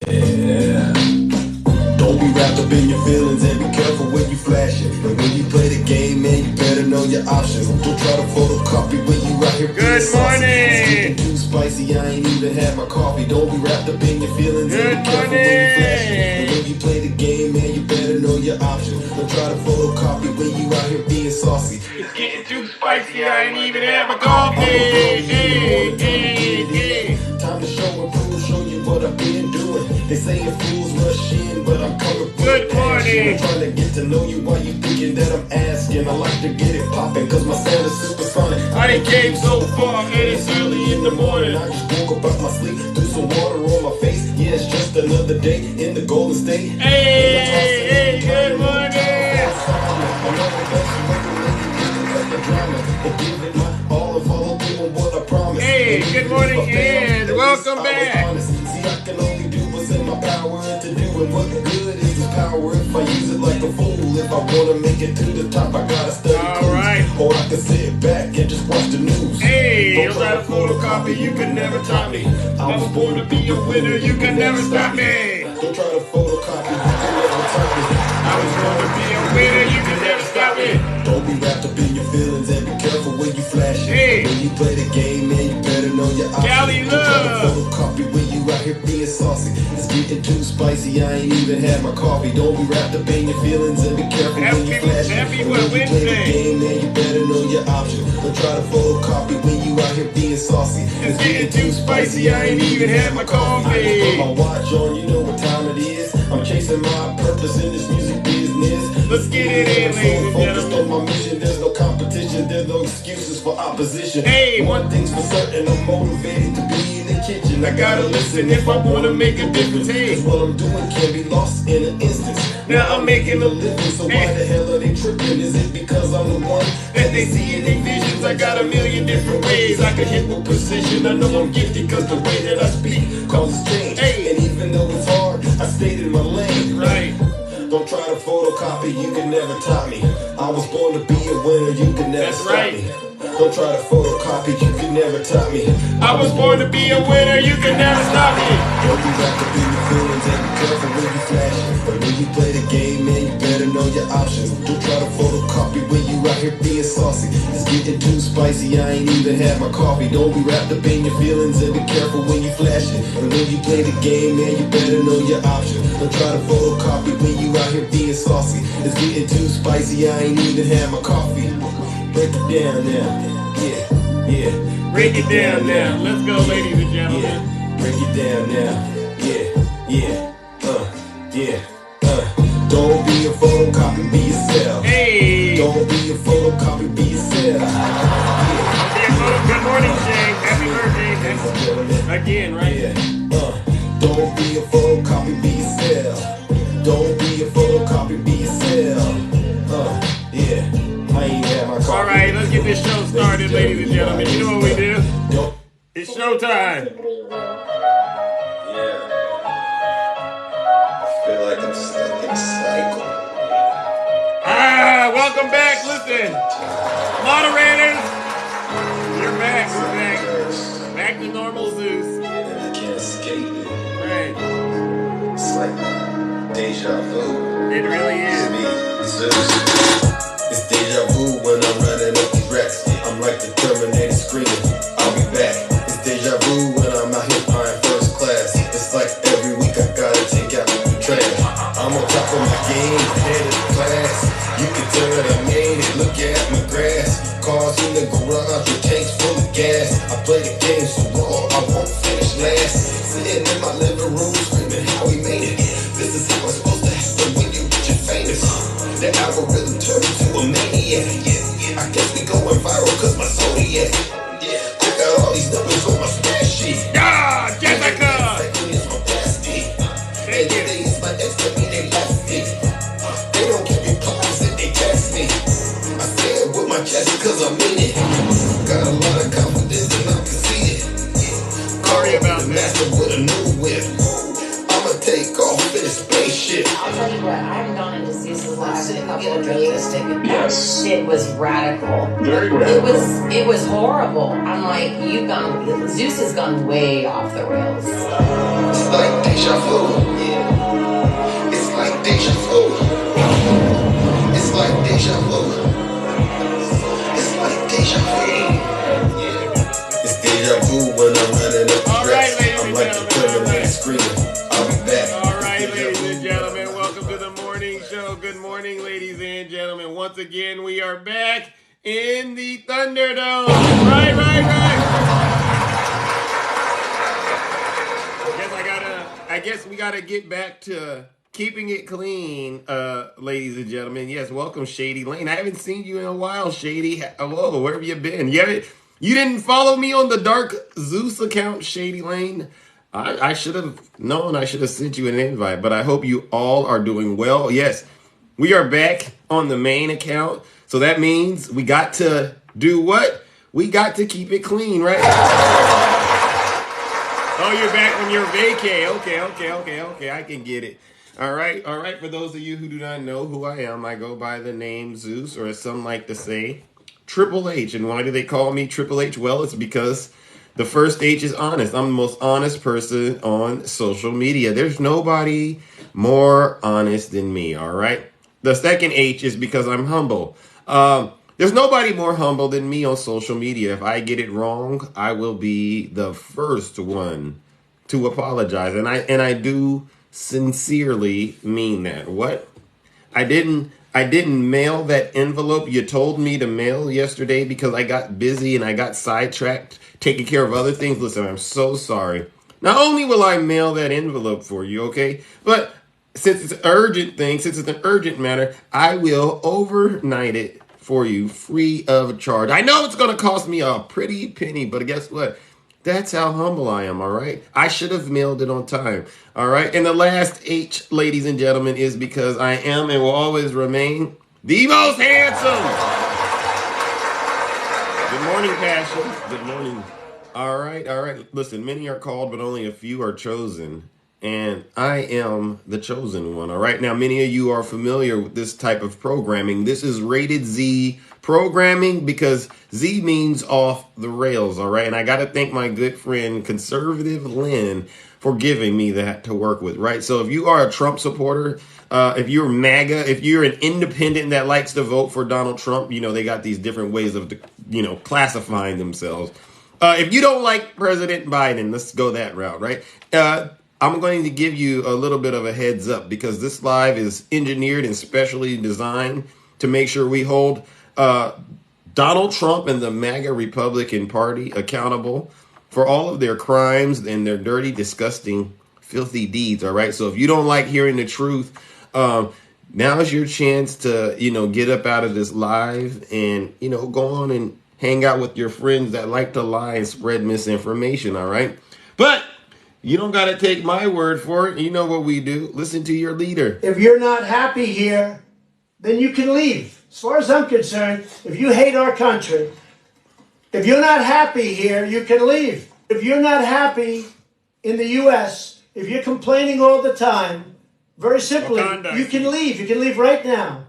Yeah. Don't be wrapped up in your feelings and be careful when you flash it. But when you play the game, man, you better know your options. Don't try to photocopy when you out here. Good morning. It's too spicy, I ain't even had my coffee. Don't be wrapped up in your feelings and be careful when you flash it. But when you play the game, man, you better know your options. Don't try to photocopy when you out here being saucy. It's getting too spicy, I ain't even had my coffee. Time to show and prove, show you what I've been doing. They say fools rush in, but I'm coming through. Good morning. I'm trying to get to know you while you thinking that I'm asking. I like to get it popping, cause my sound is supersonic. I done came so far, and it's early in the morning. I just woke up out my sleep, threw some water on my face. Yeah, it's just another day in the Golden State. Hey, good morning. Hey, good morning, and welcome back. See, I can only do what's in my power to do, and what good is this power if I use it like a fool? If I wanna make it to the top, I gotta study All right. or I can sit back and just watch the news. Hey, you got a photocopy, you can never top me. I was born to be a winner, you can never stop me. Don't try to photocopy, you can never top me. I was born to be a winner, you can never stop me. Don't be wrapped up in your feelings and be careful when you flash it. Hey. When you play the game, man, you better know your options. Cali Don't try to love. photocopy when you out here being saucy. It's getting too spicy, I ain't even had my coffee. Don't be wrapped up in your feelings and be careful when you flash it. Happy When you play the Wednesday. game, man, you better know your options. Don't try to photocopy when you out here being saucy. It's getting too spicy, I ain't even had my coffee. Put my watch on, you know what time it is. I'm chasing my purpose in this music business. Let's get it in, ladies and Focused gentlemen. on my mission, there's no competition, there's no excuses for opposition. Hey. One thing's for certain, I'm motivated to be in the kitchen. I gotta listen if I wanna make a difference. Hey, Cause what I'm doing can be lost in an instance. now I'm making a Living, so why the hell are they tripping? Is it because I'm the one that they see in their visions. I got a million different ways I can hit with precision. I know I'm gifted cause the way that I speak causes change? Hey. And even though it's hard, I stayed in my lane. right. Don't try to photocopy, you can never top me. I was born to be a winner, you can never That's stop right. me. Don't try to photocopy, you can never top me. I was born to be a winner, you can never stop me. Don't be wrapped up in your feelings and be careful when you flash it. But when you play the game, man, you better know your options. Don't try to photocopy when you out here being saucy. It's getting too spicy, I ain't even had my coffee. Don't be wrapped up in your feelings and be careful when you flash it. But when you play the game, man, you better know your options. Don't try to photocopy when you out here being saucy. It's getting too spicy, I ain't even had my coffee. Break it down now, yeah. Break it down now. Let's go, ladies and gentlemen. Yeah, break it down now. Yeah. Don't be a photocopy, be yourself. Hey, Don't be a photocopy, be yourself. good morning, Jay. Happy birthday. Again, right? Yeah. Don't be a photocopy, be yourself. Don't be a photocopy, be yourself. Yeah. I ain't had my coffee. All right, let's get this show started, ladies and gentlemen. You know what we do? Don't. It's showtime. Yeah. I feel like I'm stuck in a cycle. Welcome back. Listen, moderators, you're back. We're back. Curse. Back to normal, Zeus. And I can't escape it. Right. It's like deja vu. It really It's is. me, Zeus. It's deja vu when I'm running up these racks. I'm like the Terminator screaming, I'll be back. It's deja vu when I'm out here buying first class. It's like every week I gotta take out the trash. I'm on top of my game, head of the class. You can tell that I made it, look at my grass. Cars in the garage with tanks full of gas. I play the game so raw, I won't finish last. Sitting in my living room screaming how we made it. This is how it's supposed to happen when you get famous. The algorithm turned me to a maniac. I guess we going viral cause my Zodiac. I got all these numbers on my spreadsheet. Ah, Jessica. Second is my bestie. Thank you. They is my ex, that mean they left me. They don't give me pause if they test me. I say it with my chest cause I mean it. Got a lot of confidence and I'm conceited. Sorry about The that. master with a new whip. I'ma take off in a spaceship. I'll tell you what, I haven't gone into Zeus's life in a couple of years. Yes. Shit was radical. Very It radical. it was horrible. I'm like, Zeus has gone way off the rails. It's like deja deja vu. Yeah. It's like deja vu. It's like deja vu. It's like deja vu. Yeah. It's deja vu when I'm running up the All right, rest. ladies I'm and like the gentlemen, all Terminator right. screaming. I'll be back. All right, It's deja ladies vu and when gentlemen, I'm welcome to the morning show. Good morning, ladies and gentlemen. Once again, we are back in the Thunderdome. Right. I guess we gotta get back to keeping it clean, ladies and gentlemen. Yes, welcome, Shady Lane. I haven't seen you in a while, Shady. Hello, where have you been? You didn't follow me on the Dark Zeus account, Shady Lane. I should have known. I should have sent you an invite, but I hope you all are doing well. Yes, we are back on the main account, so that means we got to do what? We got to keep it clean, right? Oh, you're back on your vacay. Okay. I can get it. All right. For those of you who do not know who I am, I go by the name Zeus, or as some like to say, Triple H. And why do they call me Triple H? Well, it's because the first H is honest. I'm the most honest person on social media. There's nobody more honest than me. All right. The second H is because I'm humble. There's nobody more humble than me on social media. If I get it wrong, I will be the first one to apologize. And I do sincerely mean that. What? I didn't mail that envelope you told me to mail yesterday because I got busy and I got sidetracked taking care of other things. Listen, I'm so sorry. Not only will I mail that envelope for you, okay? But since it's an urgent thing, since it's an urgent matter, I will overnight it for you free of charge. I know it's going to cost me a pretty penny, but guess what? That's how humble I am, all right? I should have mailed it on time, all right? And the last H, ladies and gentlemen, is because I am and will always remain the most handsome. Good morning, Passion. Good morning. All right. Listen, many are called, but only a few are chosen. And I am the chosen one, all right? Now, many of you are familiar with this type of programming. This is rated Z programming because Z means off the rails, all right? And I got to thank my good friend, Conservative Lynn, for giving me that to work with, right? So if you are a Trump supporter, if you're MAGA, if you're an independent that likes to vote for Donald Trump, they got these different ways of, classifying themselves. If you don't like President Biden, let's go that route, right? I'm going to give you a little bit of a heads up because this live is engineered and specially designed to make sure we hold Donald Trump and the MAGA Republican Party accountable for all of their crimes and their dirty, disgusting, filthy deeds. All right. So if you don't like hearing the truth, now's your chance to, get up out of this live and, go on and hang out with your friends that like to lie and spread misinformation. All right. But you don't got to take my word for it. You know what we do. Listen to your leader. If you're not happy here, then you can leave. As far as I'm concerned, if you hate our country, if you're not happy here, you can leave. If you're not happy in the U.S., if you're complaining all the time, very simply, you can leave. You can leave right now.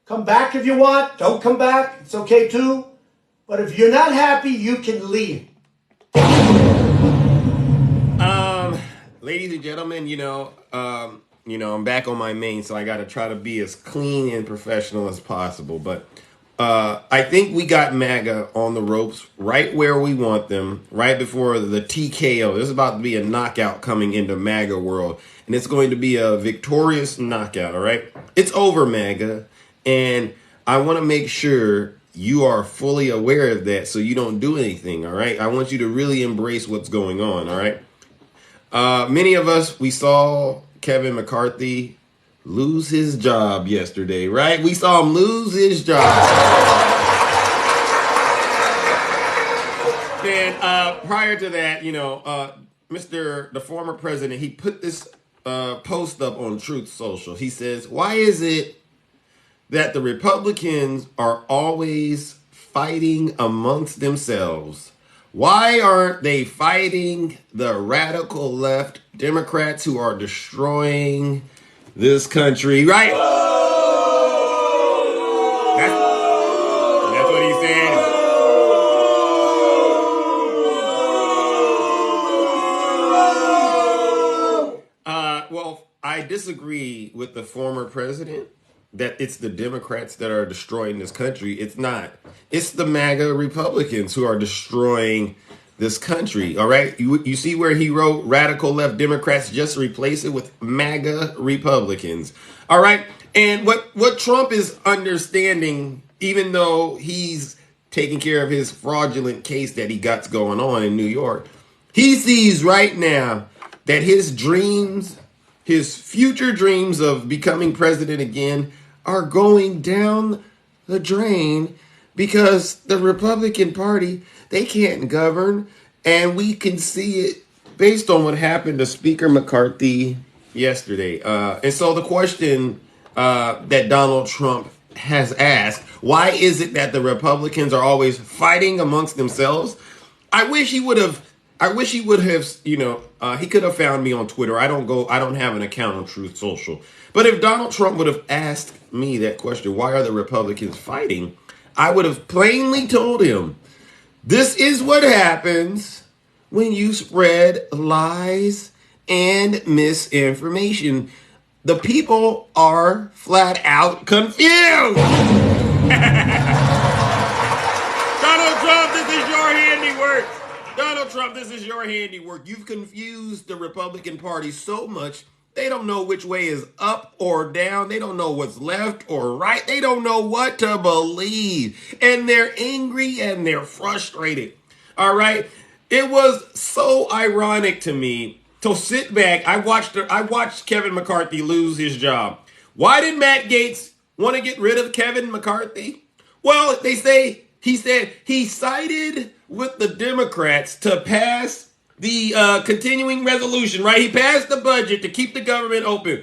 Come back if you want. Don't come back. It's okay too. But if you're not happy, you can leave. Ladies and gentlemen, I'm back on my main, so I got to try to be as clean and professional as possible. But I think we got MAGA on the ropes right where we want them, right before the TKO. There's about to be a knockout coming into MAGA world, and it's going to be a victorious knockout, all right? It's over, MAGA, and I want to make sure you are fully aware of that so you don't do anything, all right? I want you to really embrace what's going on, all right? Many of us, we saw Kevin McCarthy lose his job yesterday, right? We saw him lose his job. Then prior to that, the former president, he put this post up on Truth Social. He says, why is it that the Republicans are always fighting amongst themselves? Why aren't they fighting the radical left Democrats who are destroying this country, right? That's what he said. Well, I disagree with the former president that it's the Democrats that are destroying this country. It's not. It's the MAGA Republicans who are destroying this country. All right. You see where he wrote radical left Democrats, just replace it with MAGA Republicans. All right. And what Trump is understanding, even though he's taking care of his fraudulent case that he got going on in New York, he sees right now that his dreams, his future dreams of becoming president again, are going down the drain because the Republican Party, they can't govern. And we can see it based on what happened to Speaker McCarthy yesterday. And so the question that Donald Trump has asked, why is it that the Republicans are always fighting amongst themselves? I wish he would have, he could have found me on Twitter. I don't have an account on Truth Social. But if Donald Trump would have asked me that question, why are the Republicans fighting? I would have plainly told him, this is what happens when you spread lies and misinformation. The people are flat out confused. Donald Trump, this is your handiwork. Donald Trump, this is your handiwork. You've confused the Republican Party so much, they don't know which way is up or down. They don't know what's left or right. They don't know what to believe. And they're angry and they're frustrated. All right? It was so ironic to me to sit back. I watched Kevin McCarthy lose his job. Why did Matt Gaetz want to get rid of Kevin McCarthy? Well, he said he sided with the Democrats to pass the continuing resolution, right? He passed the budget to keep the government open.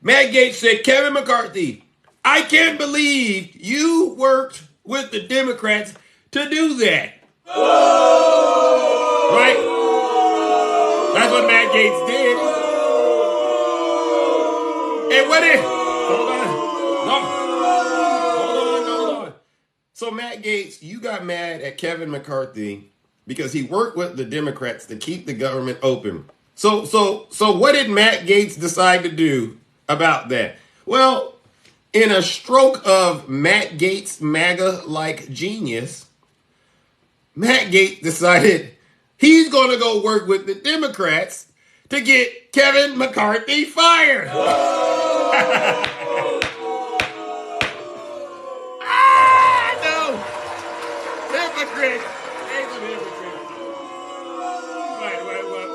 Matt Gaetz said, Kevin McCarthy, I can't believe you worked with the Democrats to do that. Right? That's what Matt Gaetz did. And what if? Hold on. So Matt Gaetz, you got mad at Kevin McCarthy because he worked with the Democrats to keep the government open. So what did Matt Gaetz decide to do about that? Well, in a stroke of Matt Gaetz MAGA-like genius, Matt Gaetz decided he's going to go work with the Democrats to get Kevin McCarthy fired. No. Hypocrite.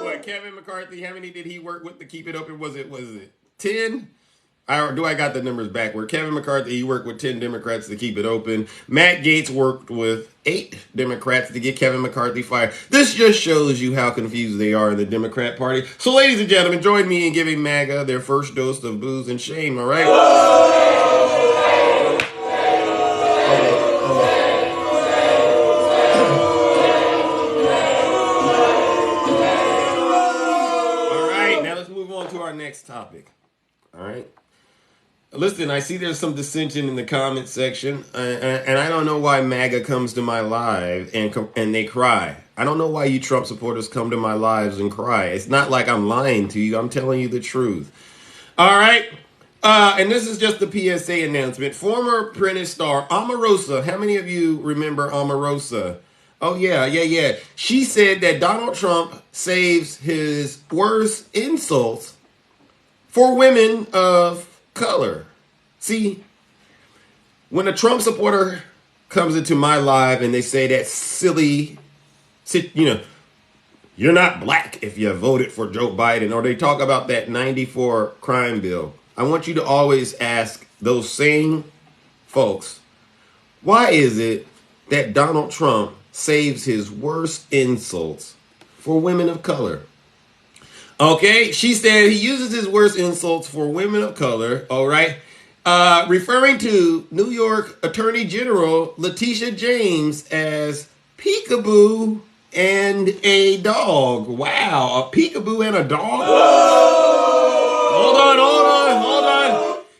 What? Kevin McCarthy, how many did he work with to keep it open? Was it 10? Do I got the numbers backward? Kevin McCarthy, he worked with 10 Democrats to keep it open. Matt Gaetz worked with 8 Democrats to get Kevin McCarthy fired. This just shows you how confused they are in the Democrat Party. So, ladies and gentlemen, join me in giving MAGA their first dose of booze and shame, all right? All right, now let's move on to our next topic, all right? Listen, I see there's some dissension in the comment section, and I don't know why MAGA comes to my live and they cry. I don't know why you Trump supporters come to my lives and cry. It's not like I'm lying to you. I'm telling you the truth. All right? And this is just the PSA announcement. Former Apprentice star Omarosa. How many of you remember Omarosa? Oh, yeah. She said that Donald Trump saves his worst insults for women of color. See, when a Trump supporter comes into my live and they say that silly, you're not black if you voted for Joe Biden, or they talk about that 94 crime bill, I want you to always ask those same folks, why is it that Donald Trump saves his worst insults for women of color? Okay, she said he uses his worst insults for women of color, all right? Referring to New York Attorney General Letitia James as peekaboo and a dog. Wow, a peekaboo and a dog? Hold on.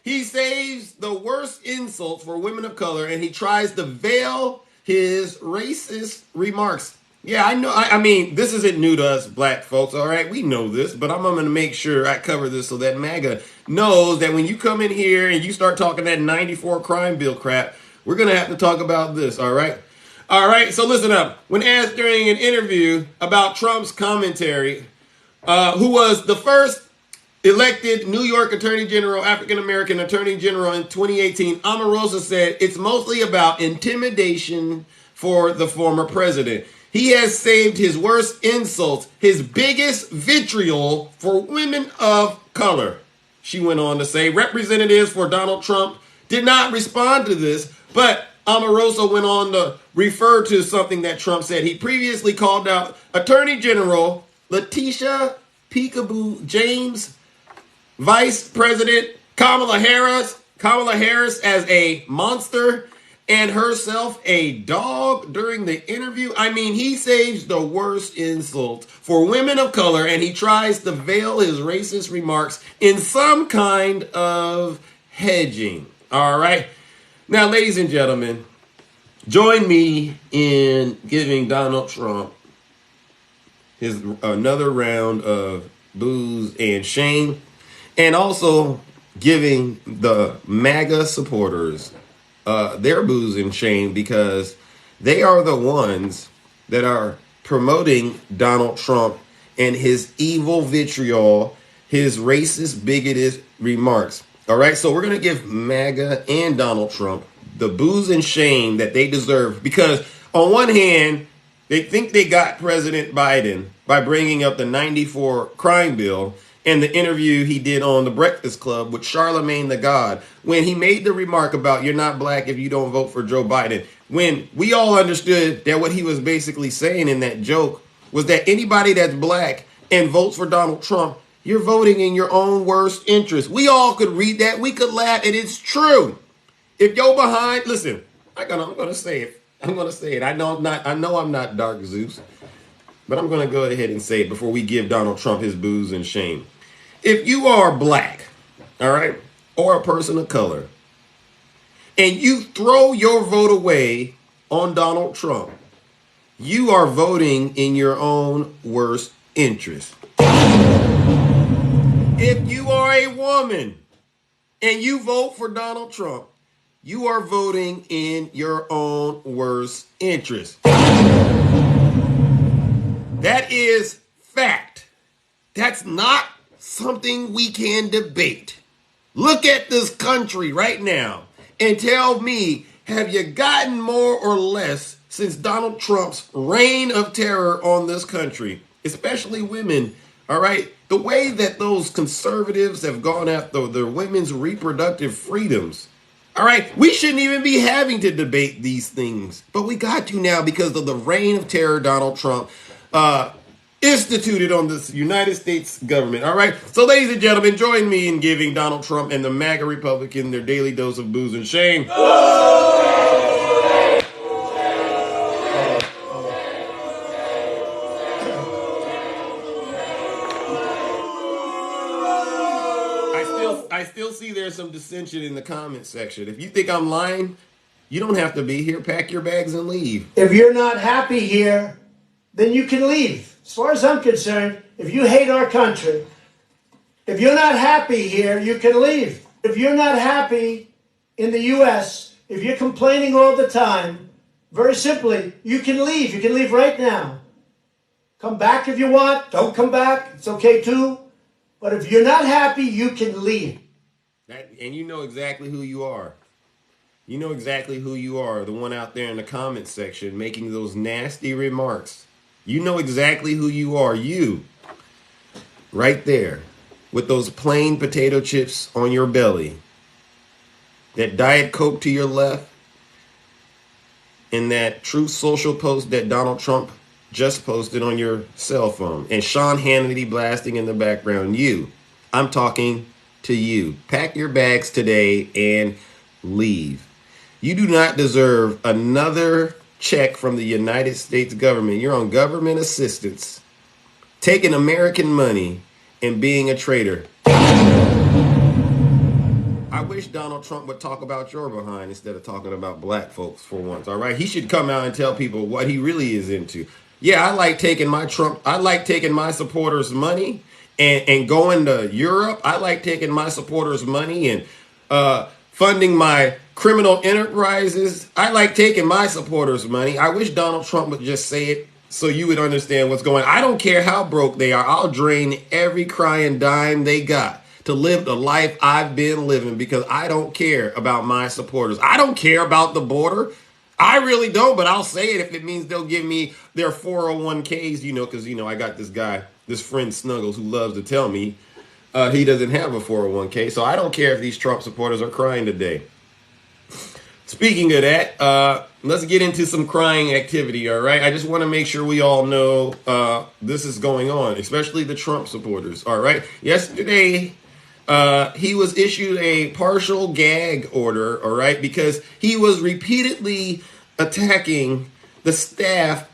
He saves the worst insults for women of color, and he tries to veil his racist remarks. Yeah, I know. I mean, this isn't new to us black folks, all right? We know this, but I'm going to make sure I cover this so that MAGA knows that when you come in here and you start talking that 94 crime bill crap, we're going to have to talk about this, all right? All right, so listen up. When asked during an interview about Trump's commentary, who was the first elected New York Attorney General, African-American Attorney General in 2018, Omarosa said it's mostly about intimidation for the former president. He has saved his worst insults, his biggest vitriol for women of color. She went on to say representatives for Donald Trump did not respond to this, but Omarosa went on to refer to something that Trump said. He previously called out Attorney General Letitia Peekaboo James, Vice President Kamala Harris as a monster and herself a dog during the interview. I mean, he saves the worst insult for women of color and he tries to veil his racist remarks in some kind of hedging. All right. Now, ladies and gentlemen, join me in giving Donald Trump his another round of booze and shame, and also giving the MAGA supporters their booze and shame, because they are the ones that are promoting Donald Trump and his evil vitriol, his racist, bigoted remarks. All right, so we're going to give MAGA and Donald Trump the booze and shame that they deserve, because on one hand, they think they got President Biden by bringing up the 94 crime bill and the interview he did on The Breakfast Club with Charlemagne the God, when he made the remark about you're not black if you don't vote for Joe Biden, when we all understood that what he was basically saying in that joke was that anybody that's black and votes for Donald Trump, you're voting in your own worst interest. We all could read that. We could laugh, and it's true. If you're behind, listen, I'm gonna say it. I'm gonna say it. I know I'm not Dark Zeus, but I'm gonna go ahead and say it before we give Donald Trump his booze and shame. If you are black, all right, or a person of color, and you throw your vote away on Donald Trump, you are voting in your own worst interest. If you are a woman and you vote for Donald Trump, you are voting in your own worst interest. That is fact. That's not something we can debate. Look at this country right now and tell me, have you gotten more or less since Donald Trump's reign of terror on this country, especially women? All right, the way that those conservatives have gone after their women's reproductive freedoms. All right, we shouldn't even be having to debate these things, but we got to now because of the reign of terror Donald Trump instituted on this United States government. All right, so ladies and gentlemen, join me in giving Donald Trump and the MAGA Republican their daily dose of booze and shame. I still see there's some dissension in the comment section. If you think I'm lying, you don't have to be here. Pack your bags and leave. If you're not happy here, then you can leave. As far as I'm concerned, if you hate our country, if you're not happy here, you can leave. If you're not happy in the U.S., if you're complaining all the time, very simply, you can leave. You can leave right now. Come back if you want. Don't come back. It's okay too. But if you're not happy, you can leave. And you know exactly who you are. You know exactly who you are, the one out there in the comments section making those nasty remarks. You know exactly who you are. You, right there, with those plain potato chips on your belly, that Diet Coke to your left, and that Truth Social post that Donald Trump just posted on your cell phone, and Sean Hannity blasting in the background. You, I'm talking to you. Pack your bags today and leave. You do not deserve another check from the United States government. You're on government assistance, taking American money and being a traitor. I wish Donald Trump would talk about your behind instead of talking about black folks for once, all right? He should come out and tell people what he really is into. Yeah, I like taking my supporters' money and going to Europe. I like taking my supporters' money and funding my criminal enterprises. I like taking my supporters' money. I wish Donald Trump would just say it so you would understand what's going on. I don't care how broke they are. I'll drain every crying dime they got to live the life I've been living because I don't care about my supporters. I don't care about the border. I really don't, but I'll say it if it means they'll give me their 401ks, because, I got this guy, this friend Snuggles, who loves to tell me he doesn't have a 401k. So I don't care if these Trump supporters are crying today. Speaking of that, let's get into some crying activity, all right? I just want to make sure we all know this is going on, especially the Trump supporters, all right? Yesterday, he was issued a partial gag order, all right, because he was repeatedly attacking the staff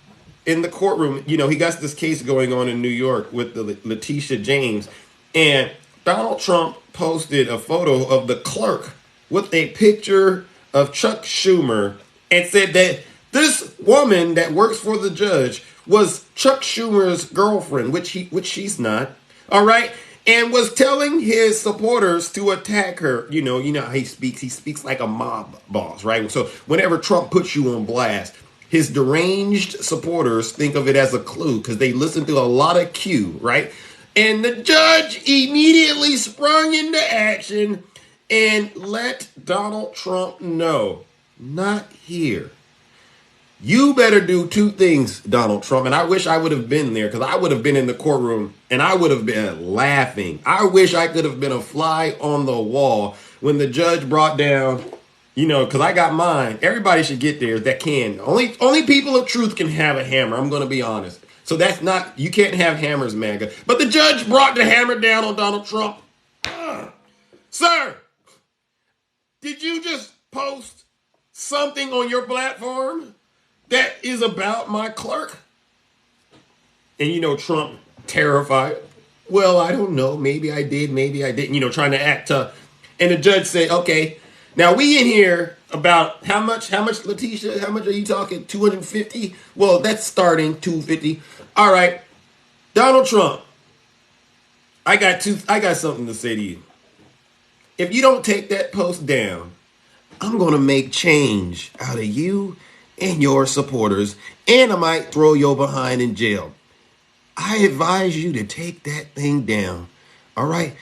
in the courtroom. He got this case going on in New York with the Letitia James, and Donald Trump posted a photo of the clerk with a picture of Chuck Schumer and said that this woman that works for the judge was Chuck Schumer's girlfriend, which she's not, all right, and was telling his supporters to attack her. You know how he speaks like a mob boss, right? So whenever Trump puts you on blast, his deranged supporters think of it as a clue because they listen to a lot of Q, right? And the judge immediately sprung into action and let Donald Trump know, not here. You better do two things, Donald Trump. And I wish I would have been there because I would have been in the courtroom and I would have been laughing. I wish I could have been a fly on the wall when the judge brought down, because I got mine. Everybody should get theirs that can. Only people of truth can have a hammer. I'm going to be honest. So you can't have hammers, MAGA. But the judge brought the hammer down on Donald Trump. Sir, did you just post something on your platform that is about my clerk? And Trump terrified. Well, I don't know. Maybe I did. Maybe I didn't. Trying to act tough. And the judge said, okay, now we in here about how much, Letitia? How much are you talking? 250? Well, that's starting 250. All right. Donald Trump, I got something to say to you. If you don't take that post down, I'm going to make change out of you and your supporters, and I might throw your behind in jail. I advise you to take that thing down, all right?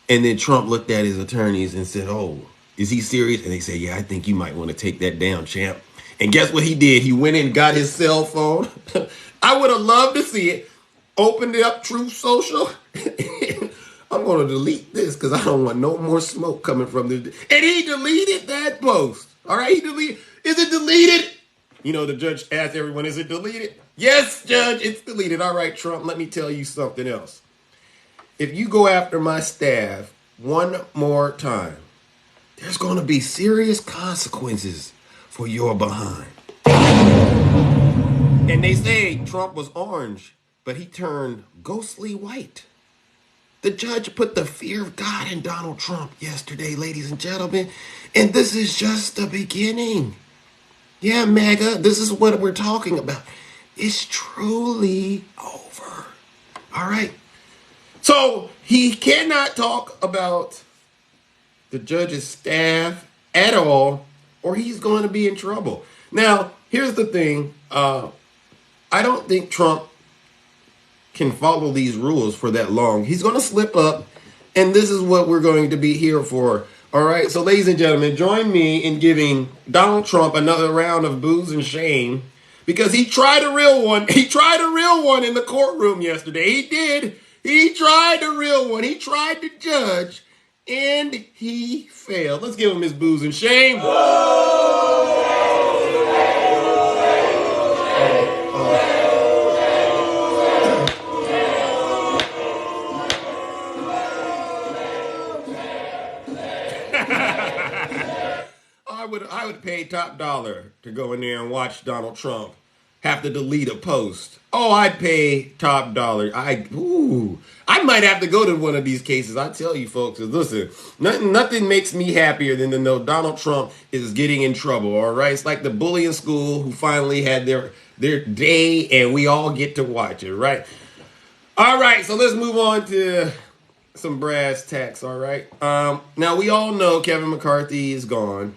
And then Trump looked at his attorneys and said, oh, is he serious? And they said, yeah, I think you might want to take that down, champ. And guess what he did? He went and got his cell phone. I would have loved to see it. Opened it up, Truth Social. I'm going to delete this because I don't want no more smoke coming from this. And he deleted that post. All right, Is it deleted? The judge asked everyone, is it deleted? Yes, judge, it's deleted. All right, Trump, let me tell you something else. If you go after my staff one more time, there's going to be serious consequences for your behind. And they say Trump was orange, but he turned ghostly white. The judge put the fear of God in Donald Trump yesterday, ladies and gentlemen. And this is just the beginning. Yeah, MAGA, this is what we're talking about. It's truly over. All right. So he cannot talk about the judge's staff at all, or he's going to be in trouble. Now, here's the thing. I don't think Trump can follow these rules for that long. He's going to slip up, and this is what we're going to be here for. All right, so ladies and gentlemen, join me in giving Donald Trump another round of booze and shame because he tried a real one. He tried a real one in the courtroom yesterday. He did. He tried a real one. He tried to judge, and he failed. Let's give him his booze and shame. I would pay top dollar to go in there and watch Donald Trump have to delete a post. Oh, I'd pay top dollar. I might have to go to one of these cases. I tell you folks, listen, nothing makes me happier than to know Donald Trump is getting in trouble, all right? It's like the bully in school who finally had their day, and we all get to watch it, right? All right, so let's move on to some brass tacks, all right? Now, we all know Kevin McCarthy is gone,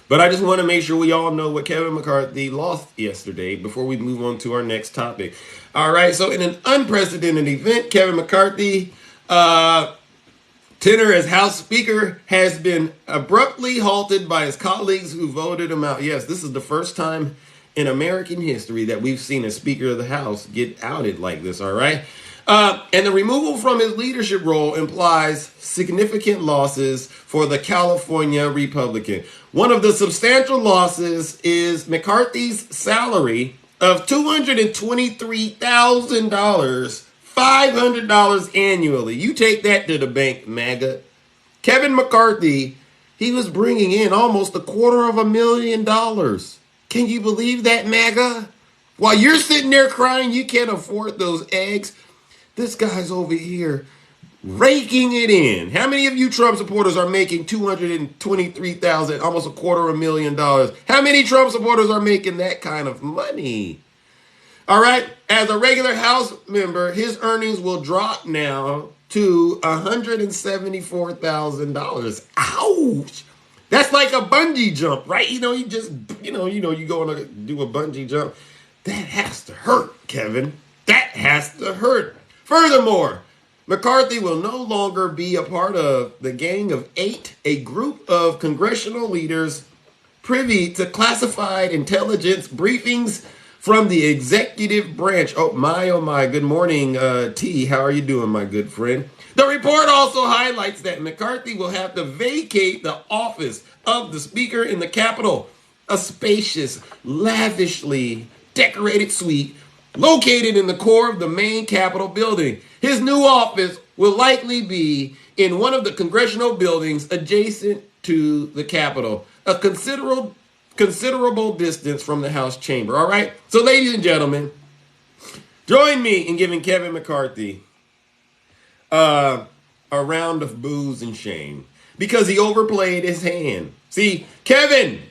but I just want to make sure we all know what Kevin McCarthy lost yesterday before we move on to our next topic. All right, so in an unprecedented event, Kevin McCarthy, tenure as House Speaker, has been abruptly halted by his colleagues who voted him out. Yes, this is the first time in American history that we've seen a Speaker of the House get outed like this, all right? And the removal from his leadership role implies significant losses for the California Republican. One of the substantial losses is McCarthy's salary of $223,000, $500 annually. You take that to the bank, MAGA. Kevin McCarthy, he was bringing in almost $250,000. Can you believe that, MAGA? While you're sitting there crying you can't afford those eggs, this guy's over here raking it in. How many of you Trump supporters are making $223,000, almost $250,000? How many Trump supporters are making that kind of money? All right, as a regular House member, his earnings will drop now to $174,000. Ouch! That's like a bungee jump, right? You go to do a bungee jump. That has to hurt, Kevin. That has to hurt. Furthermore, McCarthy will no longer be a part of the Gang of Eight, a group of congressional leaders privy to classified intelligence briefings from the executive branch. Oh my. Good morning, T. How are you doing, my good friend? The report also highlights that McCarthy will have to vacate the office of the Speaker in the Capitol, a spacious, lavishly decorated suite located in the core of the main Capitol building. His new office will likely be in one of the congressional buildings adjacent to the Capitol, a considerable distance from the House chamber. All right? So, ladies and gentlemen, join me in giving Kevin McCarthy a round of booze and shame because he overplayed his hand. See, Kevin,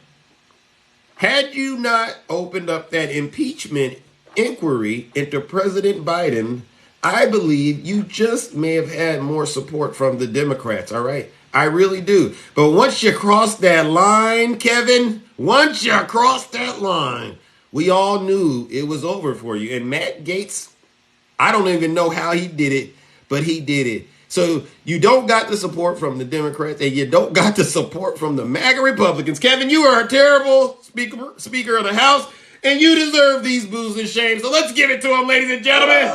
had you not opened up that impeachment inquiry into President Biden, I believe you just may have had more support from the Democrats, all right? I really do. But once you cross that line, Kevin, once you cross that line, we all knew it was over for you. And Matt Gaetz, I don't even know how he did it, but he did it. So you don't got the support from the Democrats and you don't got the support from the MAGA Republicans. Kevin, you are a terrible Speaker of the House, and you deserve these boos and shame. So let's give it to him, ladies and gentlemen.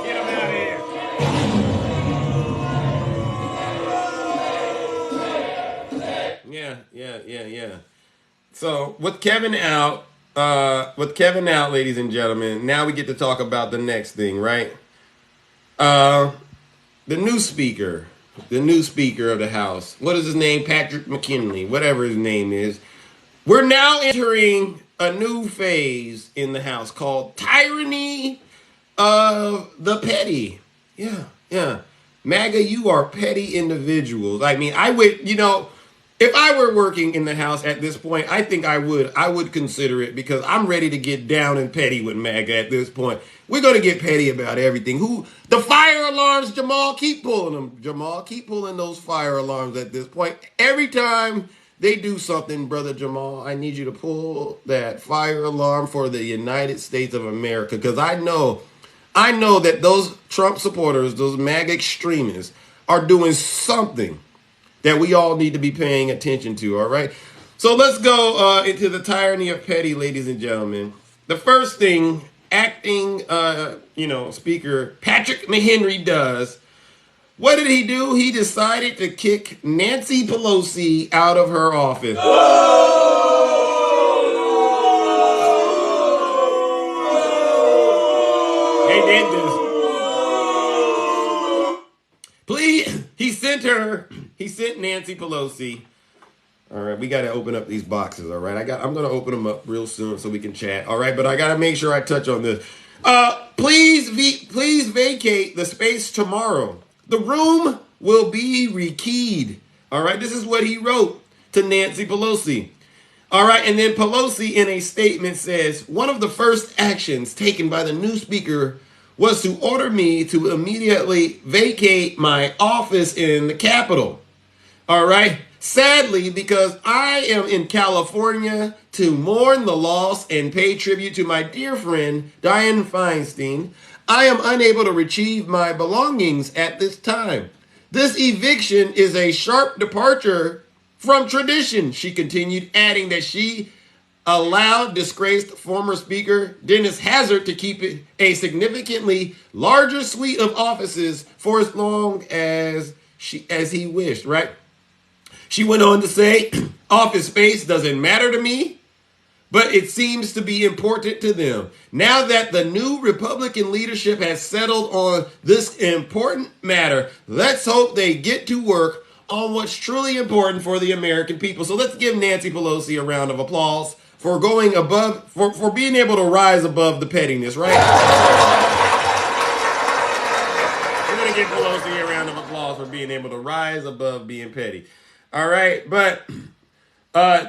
Get him out of here. Yeah. So with Kevin out, ladies and gentlemen, now we get to talk about the next thing, right? The new speaker of the House. What is his name? Patrick McKinley, whatever his name is. We're now entering a new phase in the House called Tyranny of the Petty. Yeah. MAGA, you are petty individuals. I mean, I would, if I were working in the House at this point, I think I would consider it because I'm ready to get down and petty with MAGA at this point. We're going to get petty about everything. The fire alarms, Jamal, keep pulling them. Jamal, keep pulling those fire alarms at this point. Every time they do something, Brother Jamal, I need you to pull that fire alarm for the United States of America because I know that those Trump supporters, those MAGA extremists are doing something that we all need to be paying attention to, all right? So let's go into the tyranny of petty, ladies and gentlemen. The first thing acting, Speaker Patrick McHenry does, what did he do? He decided to kick Nancy Pelosi out of her office. They did this. Please, he sent Nancy Pelosi. All right, we got to open up these boxes, all right? I'm going to open them up real soon so we can chat, all right? But I got to make sure I touch on this. Please vacate the space tomorrow. The room will be rekeyed, all right? This is what he wrote. to Nancy Pelosi. All right, and then Pelosi in a statement says, one of the first actions taken by the new speaker was to order me to immediately vacate my office in the Capitol. All right, sadly, because I am in California to mourn the loss and pay tribute to my dear friend, Dianne Feinstein, I am unable to retrieve my belongings at this time. This eviction is a sharp departure from tradition, she continued, adding that she allowed disgraced former Speaker Dennis Hazard to keep a significantly larger suite of offices for as long as he wished, right? She went on to say, office space doesn't matter to me, but it seems to be important to them. Now that the new Republican leadership has settled on this important matter, let's hope they get to work on what's truly important for the American people. So let's give Nancy Pelosi a round of applause for going above, for being able to rise above the pettiness, right? We're going to give Pelosi a round of applause for being able to rise above being petty. All right, but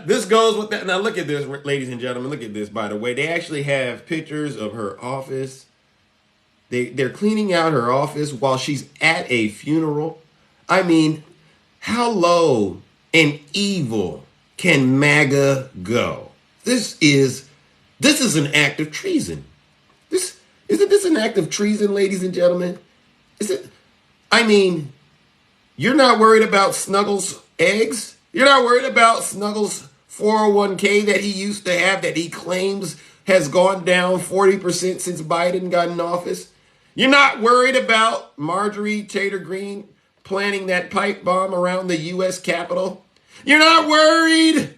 this goes with that. Now look at this, ladies and gentlemen. Look at this, by the way. They actually have pictures of her office. They're cleaning out her office while she's at a funeral. I mean, how low and evil can MAGA go? This is an act of treason. Isn't this an act of treason, ladies and gentlemen? Is it? I mean, you're not worried about Snuggles' eggs? You're not worried about Snuggles' 401k that he used to have that he claims has gone down 40% since Biden got in office? You're not worried about Marjorie Taylor Greene planning that pipe bomb around the U.S. Capitol? You're not worried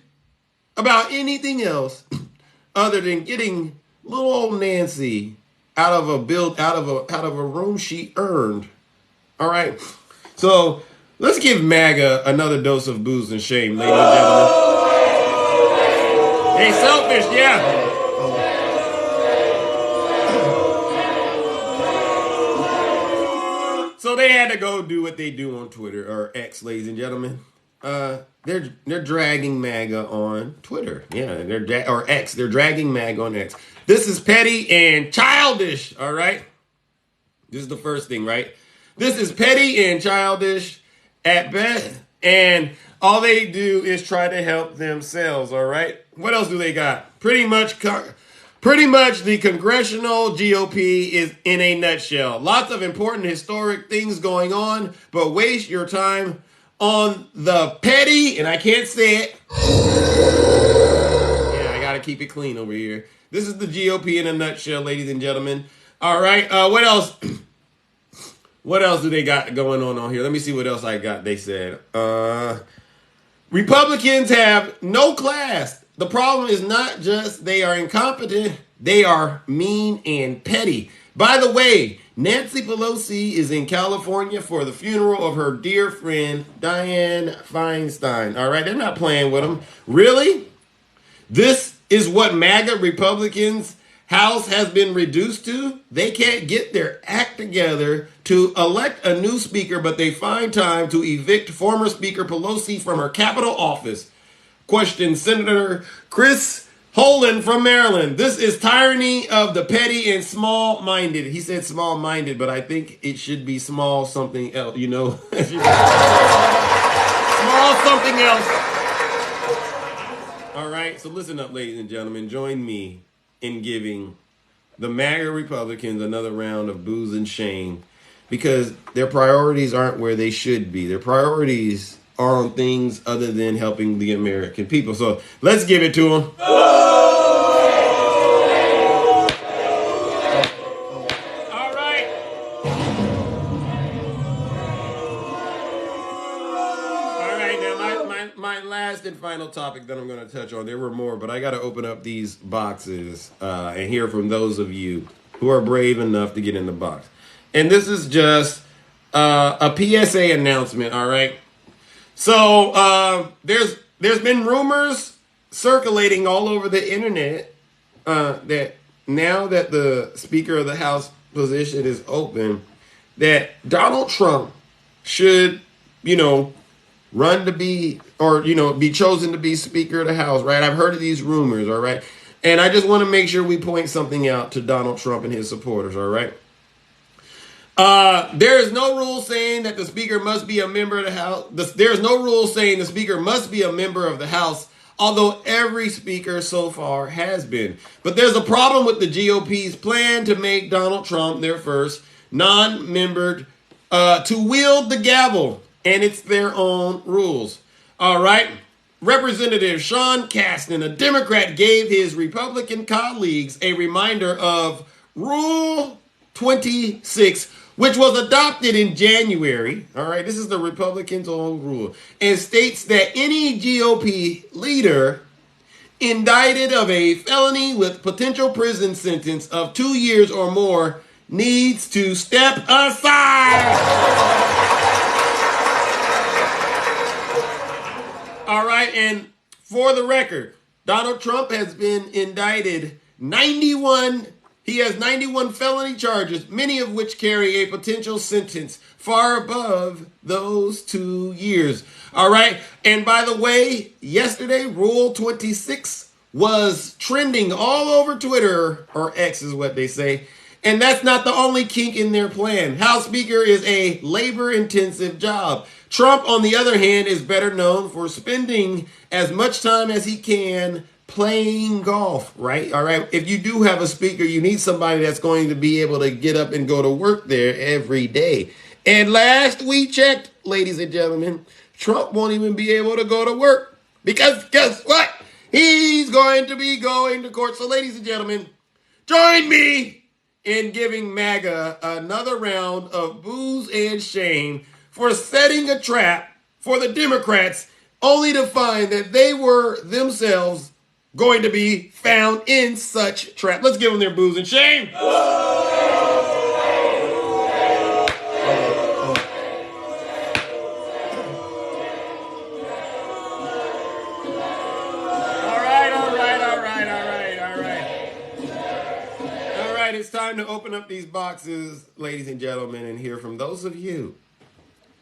about anything else other than getting little old Nancy out of a room she earned. All right. So let's give MAGA another dose of booze and shame, ladies and gentlemen. Hey, selfish, yeah. So they had to go do what they do on Twitter, or X, ladies and gentlemen. They're dragging MAGA on Twitter. Yeah, or X. They're dragging MAGA on X. This is petty and childish, all right? This is the first thing, right? This is petty and childish at best, and all they do is try to help themselves, all right? What else do they got? Pretty much the congressional GOP is in a nutshell. Lots of important historic things going on, but waste your time on the petty, and I can't say it. Yeah, I gotta keep it clean over here. This is the GOP in a nutshell, ladies and gentlemen. All right, what else? What else do they got going on here? Let me see what else I got. They said, Republicans have no class. The problem is not just they are incompetent, they are mean and petty. By the way, Nancy Pelosi is in California for the funeral of her dear friend, Dianne Feinstein. All right, they're not playing with them. Really? This is what MAGA Republicans' House has been reduced to? They can't get their act together to elect a new speaker, but they find time to evict former Speaker Pelosi from her Capitol office. Question Senator Chris Holland from Maryland. This is tyranny of the petty and small-minded. He said small-minded, but I think it should be small something else, you know. Small something else. All right, so listen up, ladies and gentlemen. Join me in giving the MAGA Republicans another round of booze and shame, because their priorities aren't where they should be. Their priorities are on things other than helping the American people. So let's give it to them. All right. All right, now my last and final topic that I'm going to touch on, there were more, but I got to open up these boxes and hear from those of you who are brave enough to get in the box. And this is just a PSA announcement, all right? So there's been rumors circulating all over the internet that now that the Speaker of the House position is open, that Donald Trump should, run to be, or be chosen to be Speaker of the House, right? I've heard of these rumors, all right? And I just want to make sure we point something out to Donald Trump and his supporters, all right? There is no rule saying that the Speaker must be a member of the House. There is no rule saying the Speaker must be a member of the House, although every Speaker so far has been. But there's a problem with the GOP's plan to make Donald Trump their first non-membered to wield the gavel, and it's their own rules. All right. Representative Sean Casten, a Democrat, gave his Republican colleagues a reminder of Rule 26, which was adopted in January. All right, this is the Republicans' own rule, and states that any GOP leader indicted of a felony with potential prison sentence of 2 years or more needs to step aside. All right, and for the record, Donald Trump has been indicted 91. He has 91 felony charges, many of which carry a potential sentence far above those 2 years. All right, and by the way, yesterday, Rule 26 was trending all over Twitter, or X is what they say. And that's not the only kink in their plan. House Speaker is a labor-intensive job. Trump, on the other hand, is better known for spending as much time as he can playing golf, right? All right. If you do have a speaker, you need somebody that's going to be able to get up and go to work there every day. And last we checked, ladies and gentlemen, Trump won't even be able to go to work because guess what? He's going to be going to court. So, ladies and gentlemen, join me in giving MAGA another round of booze and shame for setting a trap for the Democrats, only to find that they were themselves going to be found in such trap. Let's give them their booze and shame. It's time to open up these boxes, ladies and gentlemen, and hear from those of you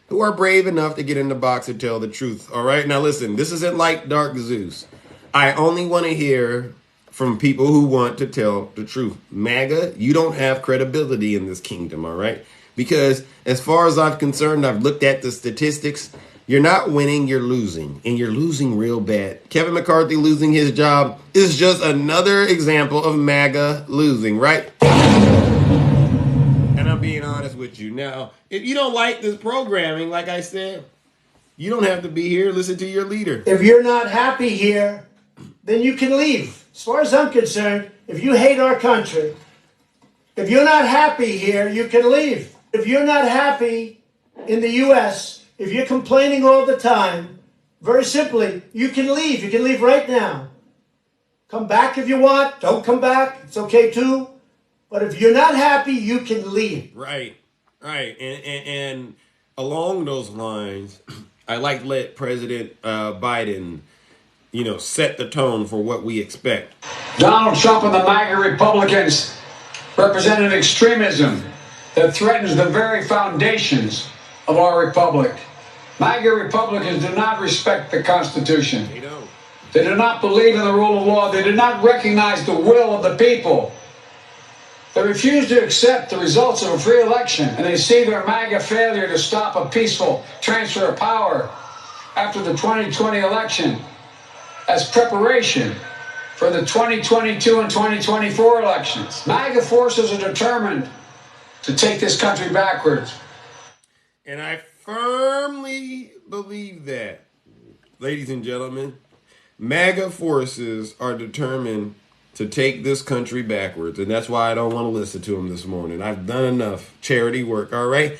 who are brave enough to get in the box and tell the truth. All right, now listen, this isn't like Dark Zeus. I only want to hear from people who want to tell the truth. MAGA, you don't have credibility in this kingdom, all right? Because as far as I'm concerned, I've looked at the statistics. You're not winning, you're losing, and you're losing real bad. Kevin McCarthy losing his job is just another example of MAGA losing, right? And I'm being honest with you. Now, if you don't like this programming, like I said, you don't have to be here. Listen to your leader. If you're not happy here, then you can leave. As far as I'm concerned, if you hate our country, if you're not happy here, you can leave. If you're not happy in the U.S., if you're complaining all the time, very simply, you can leave. You can leave right now. Come back if you want. Don't come back. It's okay too. But if you're not happy, you can leave. Right. And along those lines, I like to let President Biden, set the tone for what we expect. Donald Trump and the MAGA Republicans represent an extremism that threatens the very foundations of our republic. MAGA Republicans do not respect the Constitution. They don't. They do not believe in the rule of law. They do not recognize the will of the people. They refuse to accept the results of a free election, and they see their MAGA failure to stop a peaceful transfer of power after the 2020 election as preparation for the 2022 and 2024 elections. MAGA forces are determined to take this country backwards. And I firmly believe that, ladies and gentlemen, MAGA forces are determined to take this country backwards. And that's why I don't want to listen to them this morning. I've done enough charity work, all right?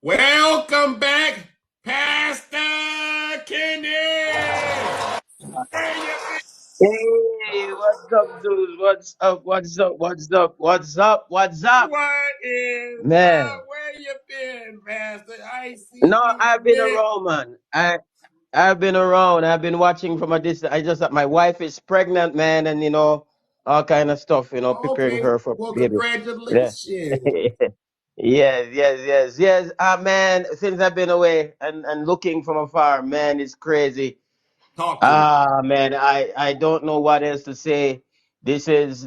Welcome back, Pastor Kenny! Hey, what's up, dudes? What's up? What's up? What's up? What's up? What's up? What is Man. up? Where you been, Pastor? I see No, you I've been been. around, man. I've been around. I've been watching from a distance. My wife is pregnant, man, and all kind of stuff, preparing Okay, her for well, baby. Yeah. congratulations. Yes. Ah, man, since I've been away and looking from afar, man, it's crazy. Talk to me. Ah, man, I don't know what else to say. This is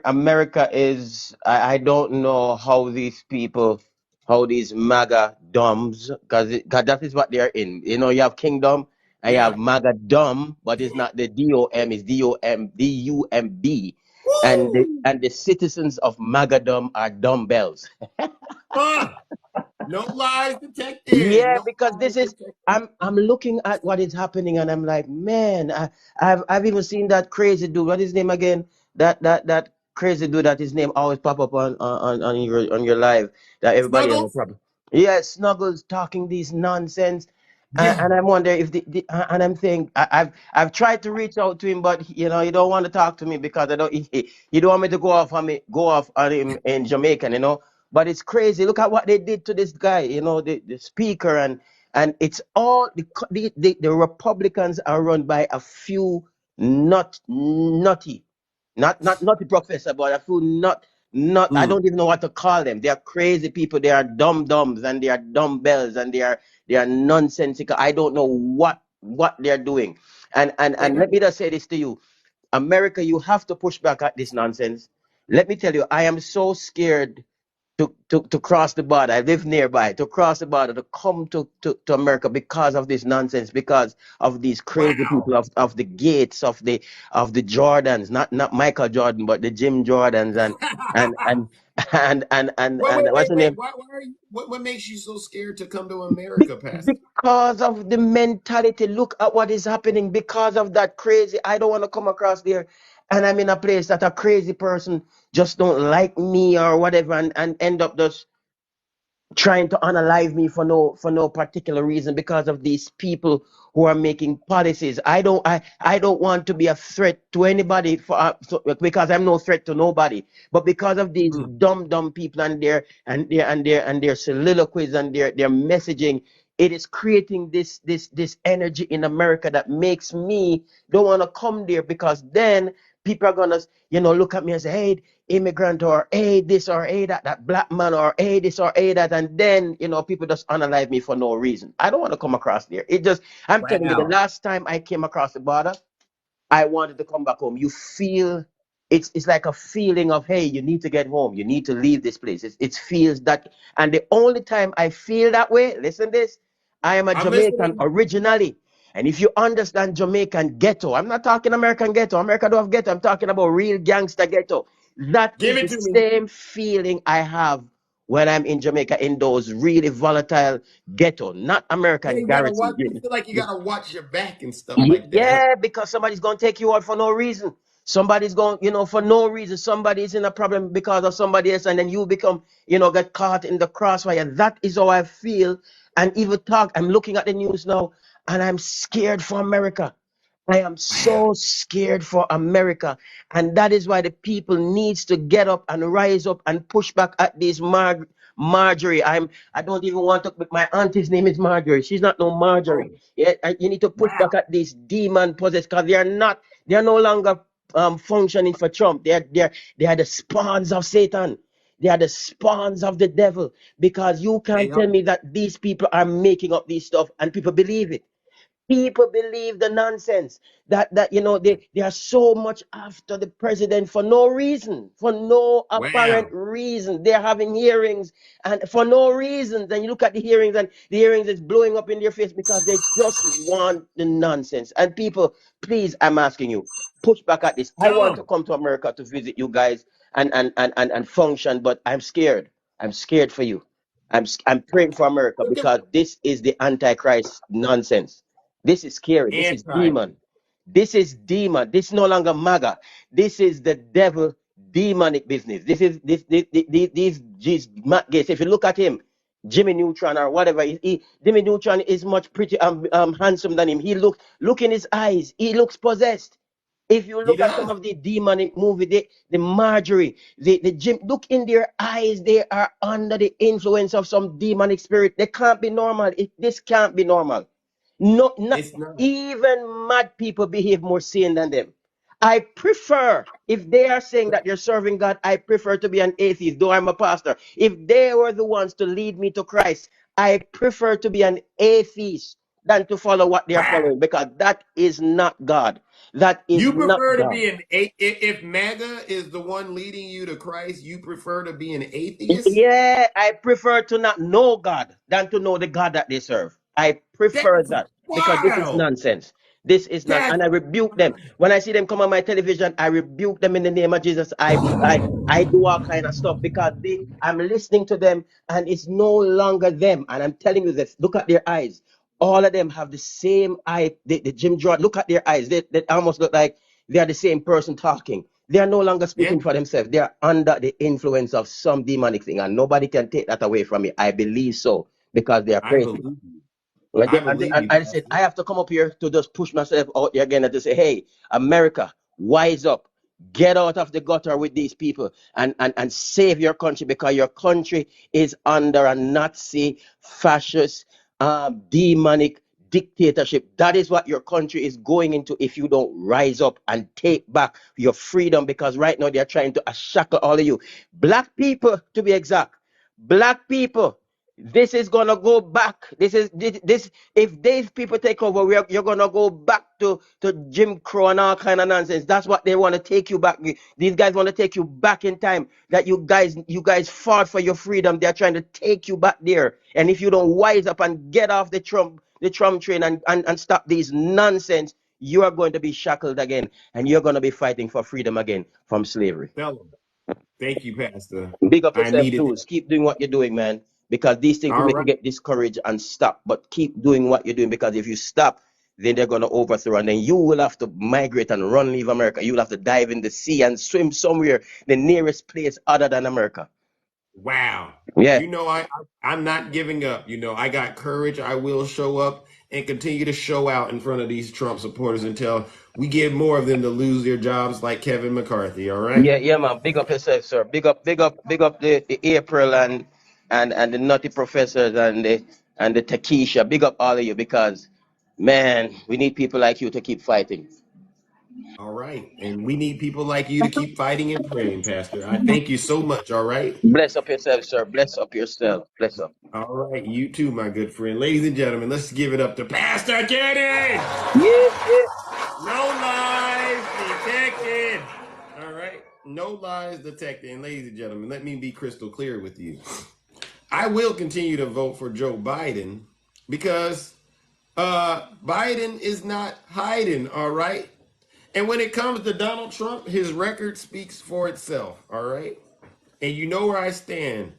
America is, I don't know how these people, how these MAGA dumbs, because that is what they're in. You know, you have kingdom, and you have Yeah. MAGA dumb, but it's not the DOM, it's DUMB. Woo! And the citizens of MAGA dumb are dumbbells. Ah, no lies detected. Yeah, No because lies this is detected. I'm looking at what is happening and I'm like, man, I've even seen that crazy dude. What is his name again? That crazy dude that his name always pop up on your live that everybody has a Snuggles? problem. Yeah, Snuggles talking these nonsense. Yeah. And I'm wondering if and I'm thinking I've tried to reach out to him, but you know he don't want to talk to me because I don't he don't want me to go off on him in Jamaican, you know. But it's crazy. Look at what they did to this guy, you know, the speaker, and it's all the Republicans are run by a few not nutty professor, but a few not I Mm. don't even know what to call them. They are crazy people. They are dumb-dumbs and they are dumbbells and they are nonsensical. I don't know what they're doing. And Yeah. let me just say this to you. America, you have to push back at this nonsense. Let me tell you, I am so scared to cross the border. I live nearby. To cross the border, to come to America because of this nonsense, because of these crazy Wow. people of the Gates, of the Jordans, not Michael Jordan, but the Jim Jordans and and and what's the Wait. name? Why are you, what makes you so scared to come to America, Pastor? Because of the mentality. Look at what is happening because of that crazy. I don't want to come across there and I'm in a place that a crazy person just don't like me or whatever and end up just trying to unalive me for no particular reason because of these people who are making policies. I don't want to be a threat to anybody because I'm no threat to nobody. But because of these Mm. dumb people and their soliloquies and their messaging, it is creating this energy in America that makes me don't want to come there because then people are gonna look at me and say, hey, immigrant or hey this or hey that black man or hey this or hey that, and then people just unalive me for no reason. I don't want to come across there. I'm telling you, the Wow. last time I came across the border, I wanted to come back home. You feel it's like a feeling of, hey, you need to get home. You need to leave this place. It feels that, and the only time I feel that way, listen this, I am a I'm Jamaican listening. originally. And if you understand Jamaican ghetto, I'm not talking American ghetto. America don't have ghetto. I'm talking about real gangster ghetto. That Give is it the to me. same feeling I have when I'm in Jamaica in those really volatile ghetto, not Yeah, American you gotta garrison. watch. You feel like you gotta watch your back and stuff like that, huh? Yeah, because somebody's gonna take you out for no reason. Somebody's going, for no reason. Somebody's in a problem because of somebody else, and then you become, get caught in the crossfire. That is how I feel. And even talk. I'm looking at the news now, and I'm scared for America. I am Wow. so scared for America. And that is why the people needs to get up and rise up and push back at this Marjorie. I don't even want to, but my auntie's name is Marjorie. She's not no Marjorie. Oh, Yeah, and you need to push back wow. at these demon possessed because they are no longer functioning for Trump. They are the spawns of Satan. They are the spawns of the devil because you They can't are. tell me that these people are making up these stuff and people believe it. People believe the nonsense that they are so much after the president for no reason, for no apparent Wow. reason. They're having hearings and for no reason. Then you look at the hearings and the hearings is blowing up in their face because they just want the nonsense. And people, please, I'm asking you, push back at this. I Tell want to them. come to America to visit you guys and function, but I'm scared. I'm scared for you. I'm praying for America Look at because this is the antichrist nonsense. This is scary. This is anti. demon. This is demon. This is no longer MAGA. This is the devil demonic business. This is these Matt Gates. If you look at him, Jimmy Neutron or whatever, Jimmy Neutron is much pretty handsome than him. Look in his eyes. He looks possessed. If you He look at some does. of the demonic movie, the Marjorie, the Jim, look in their eyes. They are under the influence of some demonic spirit. They can't be normal. This can't be normal. No, not It's not. even mad people behave more sane than them. I prefer, if they are saying that you're serving God, I prefer to be an atheist, though I'm a pastor. If they were the ones to lead me to Christ, I prefer to be an atheist than to follow what they are Wow. following, because that is not God. That is You not prefer to God. be an if MAGA is the one leading you to Christ, you prefer to be an atheist? Yeah, I prefer to not know God than to know the God that they serve. I prefer That's that because this is wild. nonsense. This is not, That's and I rebuke them when I see them come on my television. I rebuke them in the name of Jesus. I do all kind of stuff because I'm listening to them, and it's no longer them. And I'm telling you this. Look at their eyes. All of them have the same eye. The Jim Jordan. Look at their eyes. They almost look like they are the same person talking. They are no longer yeah, speaking for themselves. They are under the influence of some demonic thing, and nobody can take that away from me. I believe so because they are I crazy. believe you. And I then- believe you, I said, Pastor. I have to come up here to just push myself out there again and to say, hey, America, wise up. Get out of the gutter with these people and save your country, because your country is under a Nazi, fascist, demonic dictatorship. That is what your country is going into if you don't rise up and take back your freedom, because right now they're trying to shackle all of you. Black people, to be exact. Black people. This is gonna go back. This. If these people take over, you're gonna go back to Jim Crow and all kind of nonsense. That's what they want to take you back. These guys want to take you back in time. That you guys fought for your freedom. They're trying to take you back there. And if you don't wise up and get off the Trump train and stop these nonsense, you are going to be shackled again, and you're going to be fighting for freedom again from slavery. Fellow. Thank you, Pastor. Big up I yourself needed too. that. Keep doing what you're doing, man. Because these things will All make you right. get discouraged and stop. But keep doing what you're doing, because if you stop, then they're gonna overthrow, and then you will have to migrate and run, leave America. You will have to dive in the sea and swim somewhere, the nearest place other than America. Wow. Yeah. I'm not giving up. I got courage. I will show up and continue to show out in front of these Trump supporters until we get more of them to lose their jobs like Kevin McCarthy. All right. Yeah, yeah, man. Big up yourself, sir. Big up the April and the nutty professors and the Takesha. Big up all of you, because man, we need people like you to keep fighting. All right. And we need people like you to keep fighting and praying, Pastor. I thank you so much. All right. Bless up yourself, sir. Bless up yourself. Bless up. All right. You too, my good friend. Ladies and gentlemen, let's give it up to Pastor Kenny. Yeah, yeah. No lies detected. All right. No lies detected. And ladies and gentlemen, let me be crystal clear with you. I will continue to vote for Joe Biden because Biden is not hiding, all right? And when it comes to Donald Trump, his record speaks for itself, all right? And you know where I stand.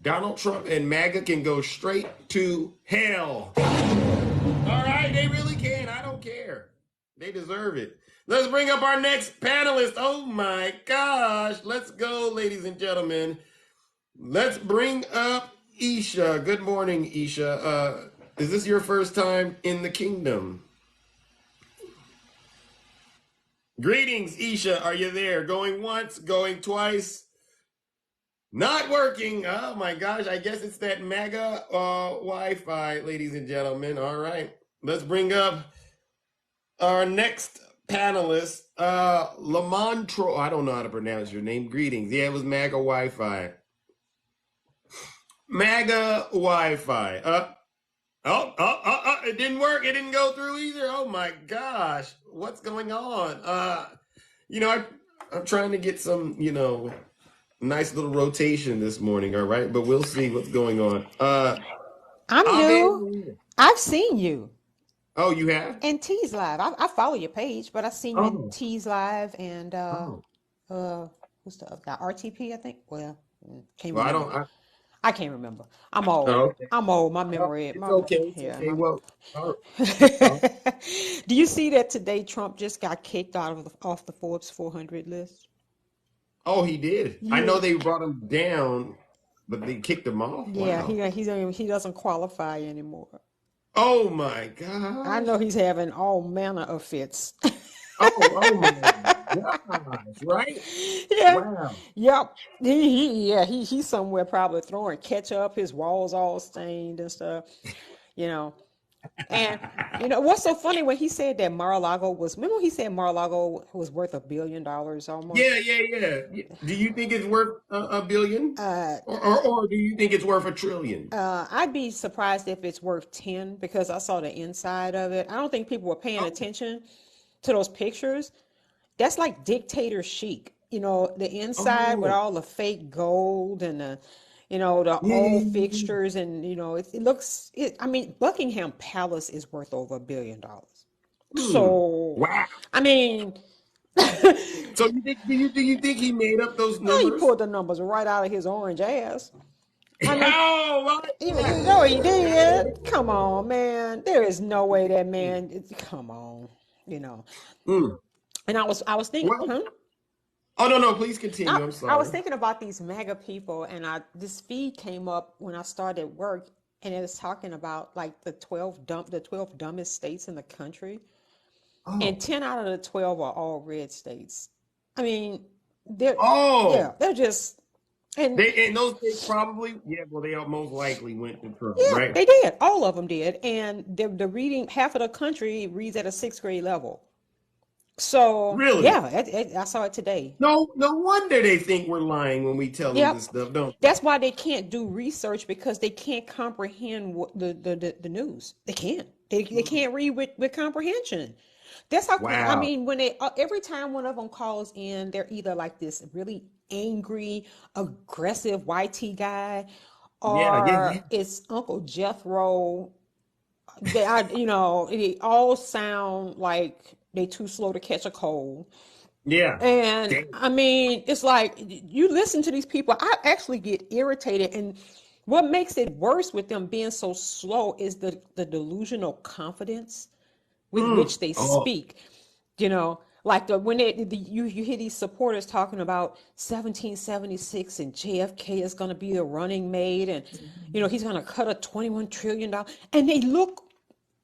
Donald Trump and MAGA can go straight to hell. All right, they really can. I don't care. They deserve it. Let's bring up our next panelist. Oh my gosh. Let's go, ladies and gentlemen. Let's bring up Isha. Good morning, Isha. Is this your first time in the kingdom? Greetings, Isha. Are you there? Going once, going twice. Not working. Oh my gosh. I guess it's that MAGA Wi-Fi, ladies and gentlemen. All right. Let's bring up our next panelist, Lamont. I don't know how to pronounce your name. Greetings. Yeah, it was MAGA Wi-Fi. MAGA Wi-Fi. It didn't work. It didn't go through either. Oh my gosh. What's going on? I'm trying to get some, nice little rotation this morning, all right? But we'll see what's going on. I'm new. Abed. I've seen you Oh, you have? in T's Live. I follow your page, but I've seen you in Oh. T's Live and Oh. what's the other guy? RTP, I think. Well, can't Well, I remember. don't. I can't remember. I'm old. Oh, okay. I'm old. My Well, memory. it's okay. It's Yeah. okay. Well, all right. Do you see that today? Trump just got kicked out of off the Forbes 400 list. Oh, he did. I Yeah. know they brought him down, but they kicked him off. Yeah. Wow. He doesn't qualify anymore. Oh my I gosh. know he's having all manner of fits. Oh my gosh. Right? Yeah. Wow. Yep. He's somewhere probably throwing ketchup. His walls all stained and stuff. You know. And what's so funny when he said that Mar-a-Lago was? Remember when he said Mar-a-Lago was worth $1 billion almost? Yeah. Do you think it's worth a billion, Uh, or do you think it's worth a trillion? I'd be surprised if it's worth 10 because I saw the inside of it. I don't think people were paying Oh, attention to those pictures. That's like dictator chic, the inside with oh, all the fake gold and the old yeah. fixtures and it looks. I mean, Buckingham Palace is worth over $1 billion. Hmm. So, Wow. I mean, So do you think he made up those he numbers? pulled the numbers right out of his orange ass. I mean, Oh you my know he God. did. Come on, man. There is no way that man. Come on, you know. Hmm. And I was thinking, Well, oh no, please continue. I'm I was sorry. thinking about these MAGA people, and this feed came up when I started work, and it was talking about like the 12 dumbest states in the country, and Oh, 10 out of the 12 are all red states. I mean, they're yeah, oh, they're just and they and those things probably, yeah. Well, they most likely went to Trump, yeah, right? they did. All of them did, and the reading half of the country reads at a sixth grade level. So Really? yeah, I saw it today. No wonder they think we're lying when we tell them this Yep. stuff, don't they? That's why they can't do research because they can't comprehend what the news. They can't. They can't read with comprehension. That's how I Wow. mean when they every time one of them calls in, they're either like this really angry, aggressive YT guy, Yeah. or it's Uncle Jethro. They all sound like they too slow to catch a cold. Yeah. And Damn. I mean, it's like you listen to these people, I actually get irritated. And what makes it worse with them being so slow is the delusional confidence with Mm. which they Oh, speak. Like when you hear these supporters talking about 1776 and JFK is going to be the running mate, and he's going to cut a $21 trillion, and they look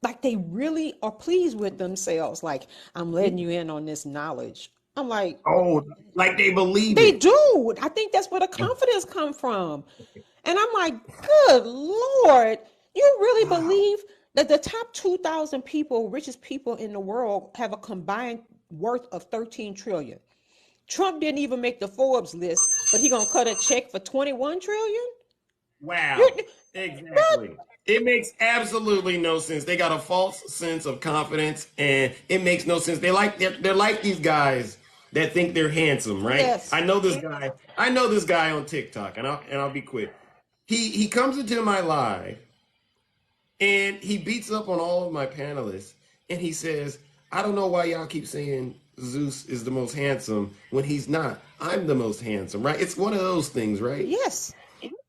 like they really are pleased with themselves. Like, I'm letting you in on this knowledge. I'm like, oh, like they believe they it. do. I think that's where the confidence come from. And I'm like, good Lord, you really Wow. believe that the top 2,000 people, richest people in the world, have a combined worth of 13 trillion? Trump didn't even make the Forbes list, but he gonna cut a check for 21 trillion? You Wow. what? Exactly. It makes absolutely no sense. They got a false sense of confidence, and it makes no sense. They're like these guys that think they're handsome, right? Yes. I know this guy on TikTok, and I'll be quick. He comes into my live and he beats up on all of my panelists, and he says, "I don't know why y'all keep saying Zeus is the most handsome when he's not. I'm the most handsome, right?" It's one of those things, right? Yes.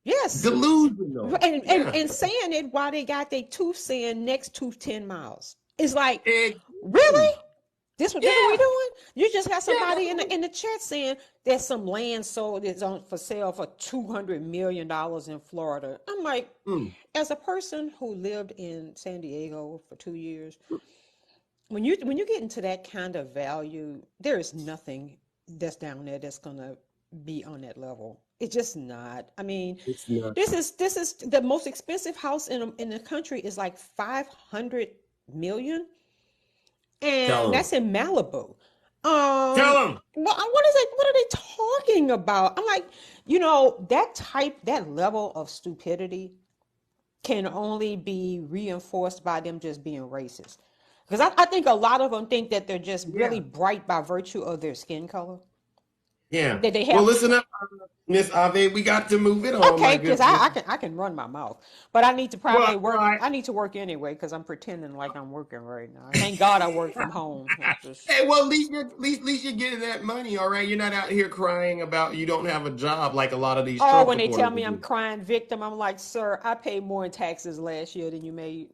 Yes. Delusional. Yeah. And saying it while they got their tooth saying next tooth 10 miles. It's like, really? Exactly. This what we Yeah. doing? You just had Yeah. somebody in the chat saying there's some land sold that's on for sale for $200 million in Florida. I'm like, Mm. as a person who lived in San Diego for 2 years, when you get into that kind of value, there is nothing that's down there that's gonna be on that level. It's just not. I mean, It's not. this is the most expensive house in the country is like 500 million, Tell and them. that's in Malibu. Tell them. What is it? What are they talking about? I'm like, that level of stupidity can only be reinforced by them just being racist. Because I think a lot of them think that they're just really Yeah. bright by virtue of their skin color. Yeah. That they Well, have. listen up, Miss Ave. We got to move it on, my Okay, because good I sister. can I can run my mouth, but I need to probably Well, work. right. I need to work anyway because I'm pretending like I'm working right now. Thank God I work from home. Hey, well, at least you're getting that money, all right? You're not out here crying about you don't have a job like a lot of these Oh, Trump when they tell supporters me I'm do. crying victim, I'm like, sir, I paid more in taxes last year than you made.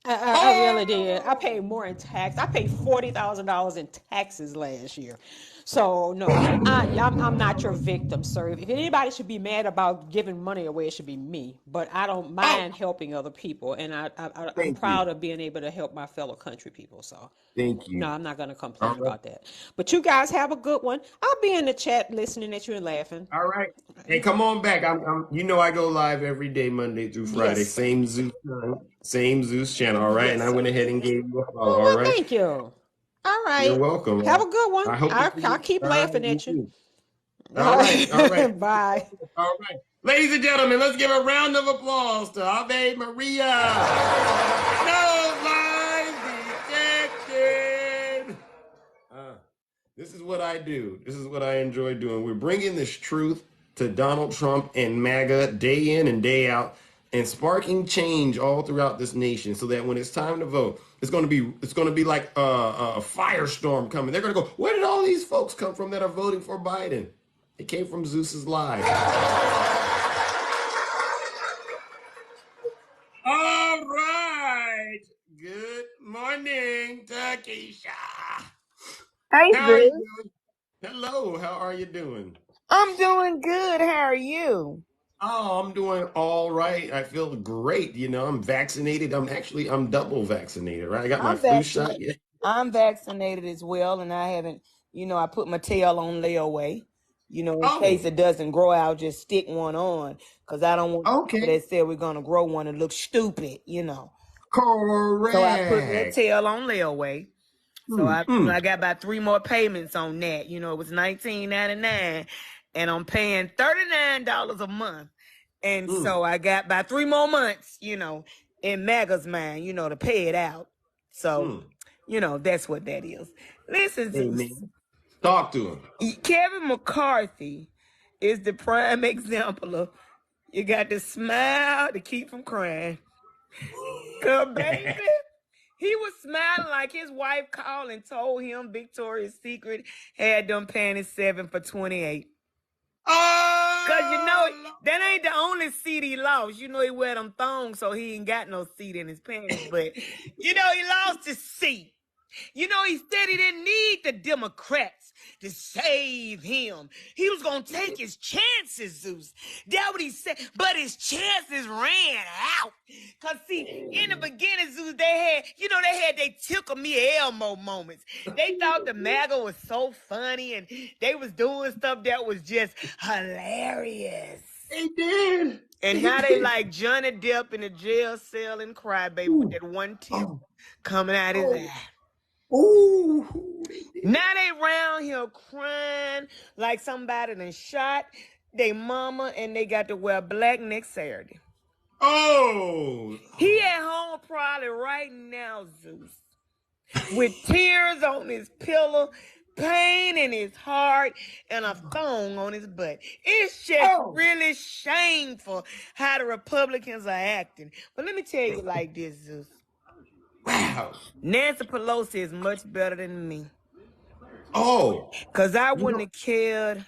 I really did. I Oh, paid more in tax. I paid $40,000 in taxes last year. So no, I'm not your victim, sir. If anybody should be mad about giving money away, it should be me. But I don't Oh, mind helping other people, and I'm thank proud you. of being able to help my fellow country people. So Thank no, you. I'm not gonna All complain right. about that. But you guys have a good one. I'll be in the chat listening at you and laughing. All right. Hey, come on back. You know I go live every day, Monday through Friday. Yes, sir. Same Zeus time, same Zeus channel. All right. And Yes, I sir. went ahead and gave you a follow. Oh All well, right. thank you. All You're right. welcome. Have a good one. I hope to see I'll you. keep All right. laughing You at you. too. All right. All right. Bye. All right. Ladies and gentlemen, let's give a round of applause to Ave Maria. No lies detected. This is what I do. This is what I enjoy doing. We're bringing this truth to Donald Trump and MAGA day in and day out, and sparking change all throughout this nation, so that when it's time to vote, it's going to be like a firestorm coming. They're going to go, where did all these folks come from that are voting for Biden? It came from Zeus's live. All right. Good morning, Takesha. Hey, How are you Zeus. doing? Hello. How are you doing? I'm doing good. How are you? Oh, I'm doing all right. I feel great. I'm vaccinated. I'm double vaccinated, right? I got my I'm flu shot. vaccinated. Yeah. I'm vaccinated as well, and I haven't, I put my tail on layaway, in case Oh, it doesn't grow out, just stick one on, because I don't want people okay. that said we're going to grow one and look stupid. So I put that Correct. tail on layaway. So Hmm. I got about 3 more payments on that. It was $19.99, and I'm paying $39 a month. And Mm. so I got about 3 more months, in MAGA's mind, to pay it out. So, Mm. that's what that is. Listen, Zeus, Amen. Talk to him. Kevin McCarthy is the prime example of you got to smile to keep from crying. Cause baby, he was smiling like his wife called and told him Victoria's Secret had them panties 7 for $28. Cause Oh, that ain't the only seat he lost. He wear them thongs, so he ain't got no seat in his panties. But he lost his seat. He said he didn't need the Democrats to save him. He was going to take his chances, Zeus. That's what he said. But his chances ran out. Because, see, in the beginning, Zeus, they had they tickle me Elmo moments. They thought the MAGA was so funny, and they was doing stuff that was just hilarious. they did. And now they like Johnny Depp in a jail cell and crybaby with that one tear Oh, coming out his eye. oh, they did. Now they round here crying like somebody done shot they mama, and they got to wear black next Saturday. Oh, He at home probably right now, Zeus, with tears on his pillow, pain in his heart, and a thong on his butt. It's just really shameful how the Republicans are acting. But let me tell you like this, Zeus. wow. Nancy Pelosi is much better than me. Oh, Because I wouldn't have cared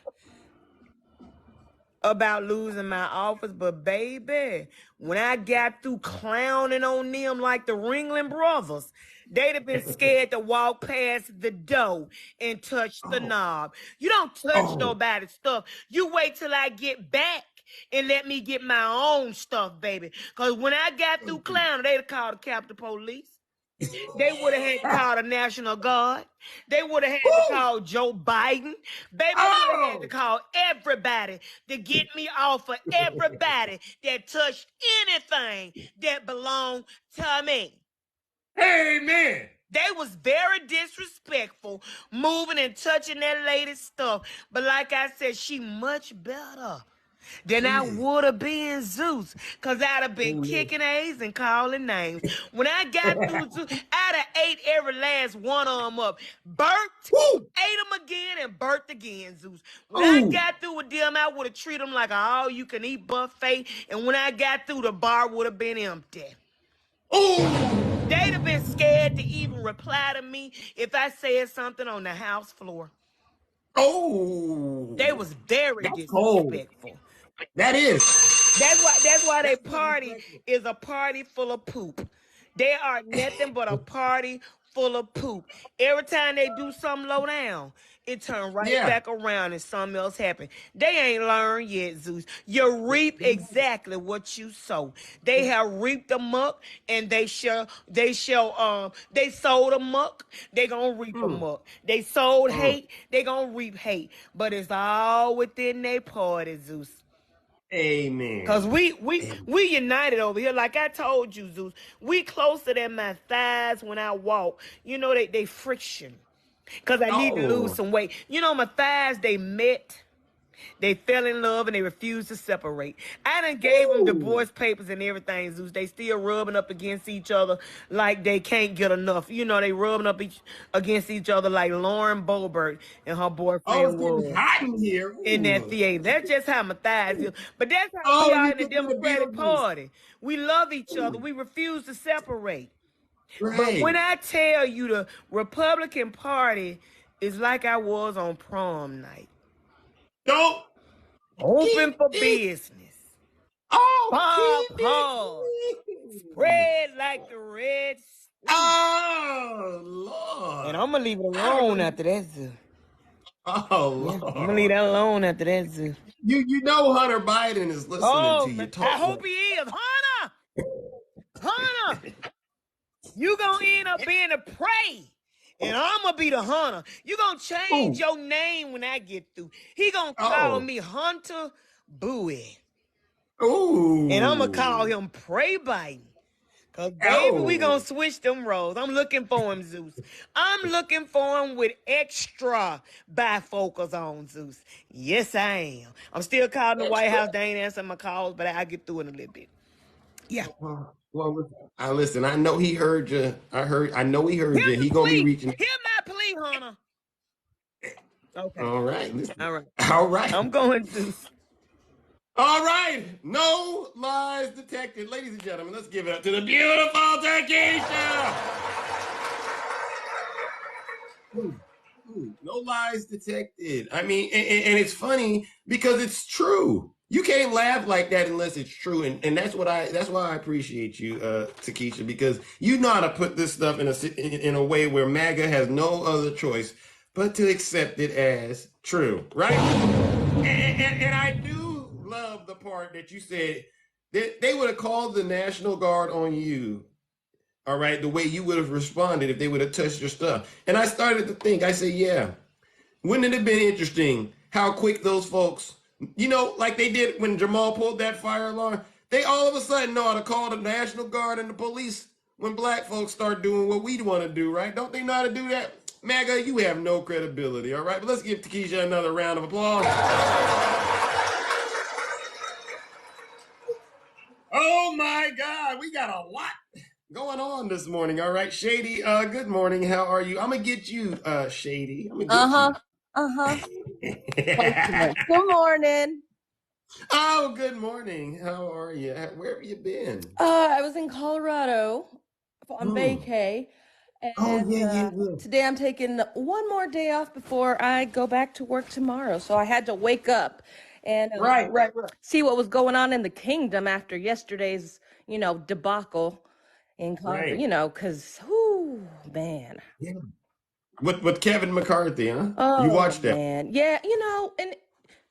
about losing my office, but baby, when I got through clowning on them like the Ringling Brothers, they'd have been scared to walk past the door and touch the knob. You don't touch nobody's stuff. You wait till I get back and let me get my own stuff, baby. Because when I got through clowning, they'd have called the Capitol Police. They would have had to call the National Guard. They would have had to call Joe Biden. Baby, they would have had to call everybody to get me off of everybody that touched anything that belonged to me. amen. They was very disrespectful, moving and touching that lady's stuff. But like I said, she much better than I would have been Zeus, because I'd have been kicking A's and calling names. When I got through Zeus, I'd have ate every last one of them up. Burped, ate them again, and burped again, Zeus. When I got through with them, I would have treated them like an all-you-can-eat buffet, and when I got through, the bar would have been empty. They'd have been scared to even reply to me if I said something on the House floor. They was very disrespectful. That is. That's why their party is a party full of poop. They are nothing but a party full of poop. Every time they do something low down, it turn right back around and something else happen. They ain't learned yet, Zeus. You reap exactly what you sow. They have reaped the muck, and they sold a muck, they gonna reap a muck. They sold hate, they gonna reap hate. But it's all within their party, Zeus. Amen. Cause we united over here. Like I told you, Zeus, we closer than my thighs when I walk. You know, they friction. Cause I need to lose some weight. You know, my thighs, they met. They fell in love and they refused to separate. I done gave them divorce papers and everything, Zeus. They still rubbing up against each other like they can't get enough. You know, they rubbing up against each other like Lauren Boebert and her boyfriend was hot in here. in that theater. That's just how my thighs feel. But that's how we are in the Democratic Party. We love each other. We refuse to separate. Right. But when I tell you the Republican Party is like I was on prom night. Don't open for business. Spread like the Red Sea. Oh, Lord. And I'm going to leave it alone after that, Zoo. Oh, Lord. I'm going to leave that alone after that, Zoo. You know Hunter Biden is listening to you. I hope he is. Hunter, you going to end up being a prey. And I'm going to be the hunter. You going to change your name when I get through. He going to call me Hunter Bowie. Ooh. And I'm going to call him Prey Biden. Because, baby, we going to switch them roles. I'm looking for him, Zeus. I'm looking for him with extra bifocals on, Zeus. Yes, I am. I'm still calling the White House. They ain't answering my calls, but I'll get through in a little bit. Yeah. Well, listen, I know he heard you. I know he heard you. He gonna be reaching. Hear my plea, Hunter. Okay. All right. Listen. All right. All right. I'm going to. All right. No lies detected. Ladies and gentlemen, let's give it up to the beautiful Takesha. No lies detected. I mean, and it's funny because it's true. You can't laugh like that unless it's true, and that's why I appreciate you, Takesha, because you know how to put this stuff in a way where MAGA has no other choice but to accept it as true, right? And I do love the part that you said that they would have called the National Guard on you, all right, the way you would have responded if they would have touched your stuff. And I started to think, I said, yeah, wouldn't it have been interesting how quick those folks, you know, like they did when Jamal pulled that fire alarm, they all of a sudden know how to call the National Guard and the police when black folks start doing what we want to do, right? Don't they know how to do that? MAGA, you have no credibility, all right? But let's give Takesha another round of applause. Oh my God, we got a lot going on this morning, all right? Shady, good morning. How are you? I'm going to get you, Shady. I'm gonna get you. Good morning. Oh, good morning. How are you? Where have you been? I was in Colorado on vacay. And today I'm taking one more day off before I go back to work tomorrow. So I had to wake up and see what was going on in the kingdom after yesterday's, debacle in Colorado, because, man. Yeah. With Kevin McCarthy, huh? Oh, you watched that? Man. Yeah, and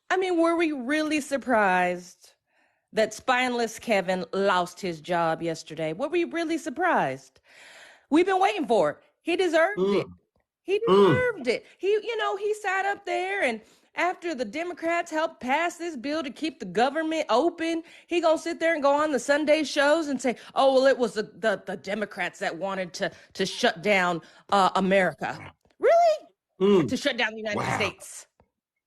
I mean, were we really surprised that spineless Kevin lost his job yesterday? Were we really surprised? We've been waiting for it. He deserved it. He deserved it. He sat up there, and after the Democrats helped pass this bill to keep the government open, he gonna sit there and go on the Sunday shows and say, "Oh, well, it was the Democrats that wanted to shut down America." Really? To shut down the United States.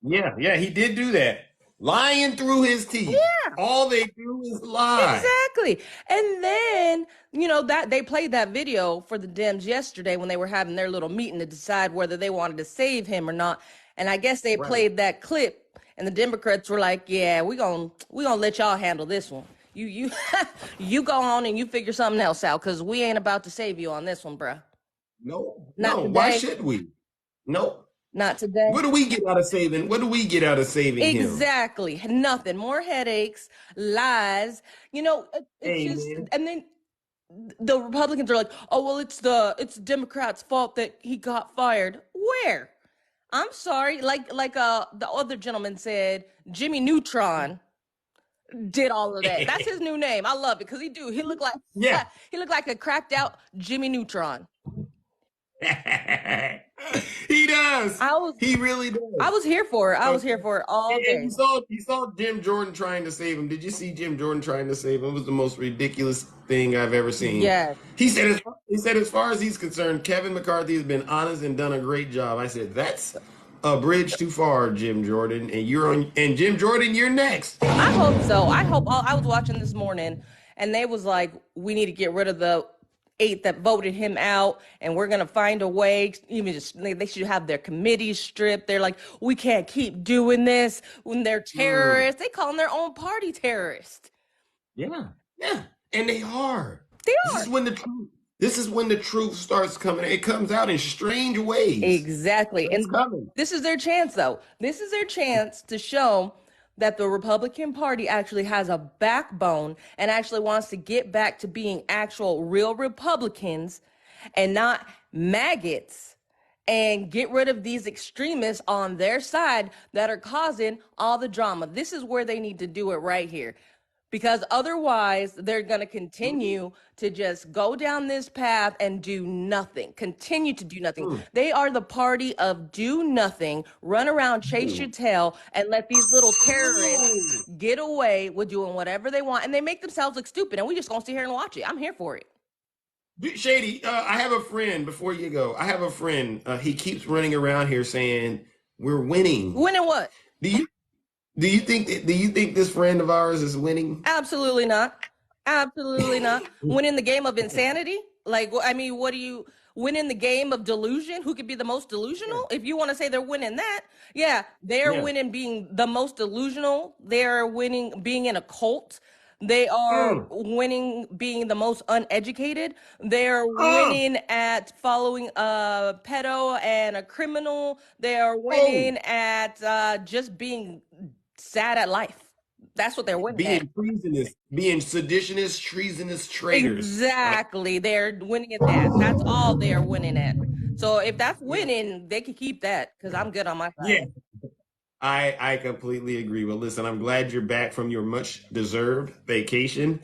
Yeah, he did do that. Lying through his teeth. Yeah. All they do is lie. Exactly. And then, that they played that video for the Dems yesterday when they were having their little meeting to decide whether they wanted to save him or not. And I guess they played that clip, and the Democrats were like, "Yeah, we gonna let y'all handle this one. You you go on and you figure something else out, because we ain't about to save you on this one, bruh." No. Today. Why should we? No. Not today. What do we get out of saving? What do we get out of saving him? Exactly. Nothing. More headaches, lies. It's just, and then the Republicans are like, oh, well, it's the Democrats' fault that he got fired. Where? I'm sorry. Like the other gentleman said, Jimmy Neutron did all of that. That's his new name. I love it because he looked like Yeah. he looked like a cracked out Jimmy Neutron. He does. I was He really does. I was here for it. I was here for it all And day. you saw Jim Jordan trying to save him. Did you see Jim Jordan trying to save him? It was the most ridiculous thing I've ever seen. Yes. He said as far as he's concerned, Kevin McCarthy has been honest and done a great job. I said, that's a bridge too far, Jim Jordan. And Jim Jordan, you're next. I hope so. I was watching this morning and they was like, we need to get rid of the 8 that voted him out, and we're gonna find a way. Even just they should have their committees stripped. They're like, we can't keep doing this when they're terrorists. They call them their own party terrorists. Yeah, and they are. They This are. is when the truth starts coming. It comes out in strange ways. Exactly. It's And coming. this is their chance, though. This is their chance to show that the Republican Party actually has a backbone and actually wants to get back to being actual real Republicans and not maggots, and get rid of these extremists on their side that are causing all the drama. This is where they need to do it right here. Because otherwise, they're going to continue to just go down this path and do nothing, continue to do nothing. They are the party of do nothing, run around, chase your tail, and let these little terrorists get away with doing whatever they want. And they make themselves look stupid, and we just going to sit here and watch it. I'm here for it. Shady, I have a friend, before you go, I have a friend, he keeps running around here saying, we're winning. Winning what? Do you think this friend of ours is winning? Absolutely not. Absolutely not. Winning the game of insanity? Like, I mean, what do you winning the game of delusion? Who could be the most delusional? If you want to say they're winning that, yeah, they're winning being the most delusional. They're winning being in a cult. They are winning being the most uneducated. They're winning at following a pedo and a criminal. They are winning at just being sad at life. That's what they're winning at. Being seditionists, treasonous traitors. Exactly. They're winning at that. That's all they're winning at. So if that's winning, they can keep that because I'm good on my side. Yeah. I completely agree. Well, listen, I'm glad you're back from your much deserved vacation.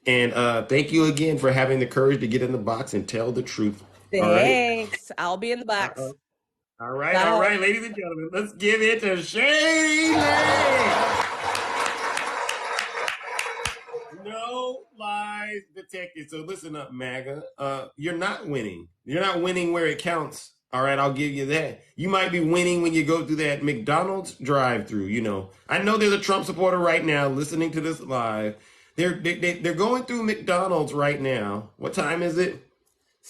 And thank you again for having the courage to get in the box and tell the truth. Thanks. All right? I'll be in the box. All right, ladies and gentlemen, let's give it to Shady. No lies detected. So listen up, MAGA. You're not winning. You're not winning where it counts. All right, I'll give you that. You might be winning when you go through that McDonald's drive-through. You know, I know there's a Trump supporter right now listening to this live. They're going through McDonald's right now. What time is it?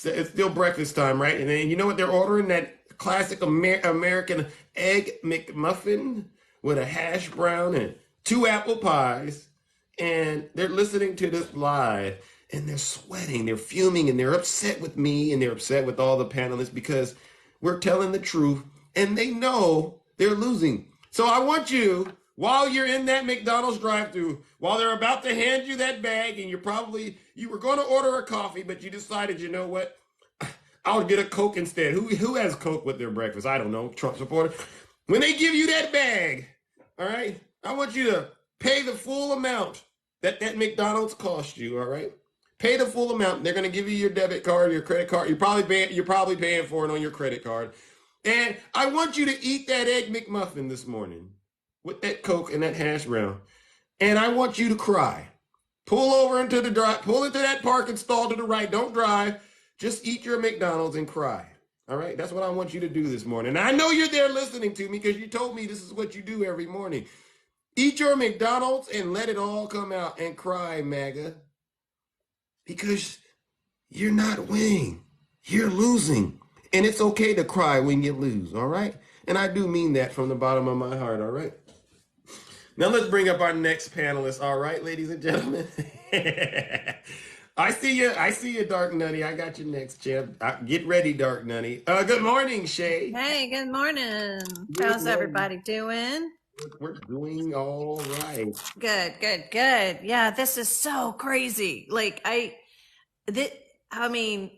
It's still breakfast time, right? And then you know what they're ordering? That classic American egg McMuffin with a hash brown and 2 apple pies. And they're listening to this live and they're sweating, they're fuming, and they're upset with me and they're upset with all the panelists because we're telling the truth and they know they're losing. So I want you, while you're in that McDonald's drive-thru, while they're about to hand you that bag and you were going to order a coffee, but you decided, you know what? I'll get a Coke instead. Who has Coke with their breakfast? I don't know, Trump supporter. When they give you that bag, all right, I want you to pay the full amount that McDonald's cost you, all right? Pay the full amount. They're going to give you your debit card, your credit card. You're probably paying for it on your credit card. And I want you to eat that egg McMuffin this morning with that Coke and that hash brown. And I want you to cry. Pull into that parking stall to the right. Don't drive. Just eat your McDonald's and cry. All right? That's what I want you to do this morning. And I know you're there listening to me because you told me this is what you do every morning. Eat your McDonald's and let it all come out and cry, MAGA. Because you're not winning. You're losing. And it's okay to cry when you lose, all right? And I do mean that from the bottom of my heart, all right? Now let's bring up our next panelist, all right, ladies and gentlemen? I see you, Dark Nutty. I got you next, champ. Get ready, Dark Nutty. Good morning, Shay. Hey, good morning. How's everybody doing? We're doing all right. Good. Yeah, this is so crazy. Like I mean,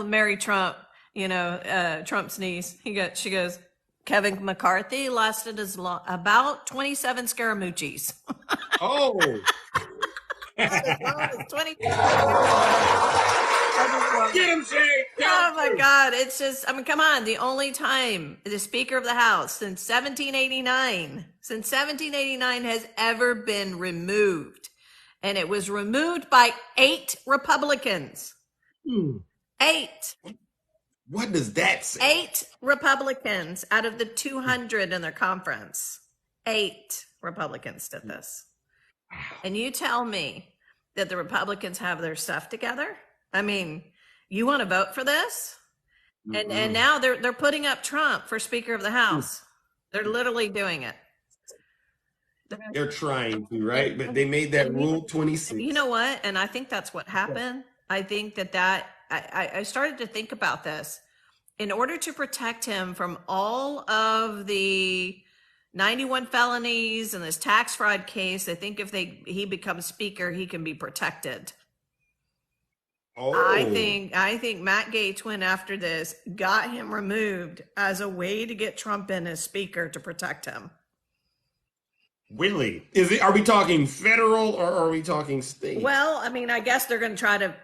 Mary Trump, Trump's niece, she goes, Kevin McCarthy lasted about 27 Scaramucci's. Oh. Not as long as 27. Get him, Shay. Oh my God. It's just, come on. The only time the Speaker of the House since 1789 has ever been removed. And it was removed by 8 Republicans. 8. What does that say? 8 Republicans out of the 200 in their conference. 8 Republicans did this. Wow. And you tell me that the Republicans have their stuff together? I mean, you want to vote for this? And now they're putting up Trump for Speaker of the House. They're literally doing it. They're trying to, right? But they made that rule 26. You know what? And I think that's what happened. I think I started to think about this. In order to protect him from all of the 91 felonies and this tax fraud case, I think if he becomes Speaker, he can be protected. Oh. I think Matt Gaetz went after this, got him removed as a way to get Trump in as Speaker to protect him. Really? Are we talking federal or are we talking state? Well, I guess they're going to try to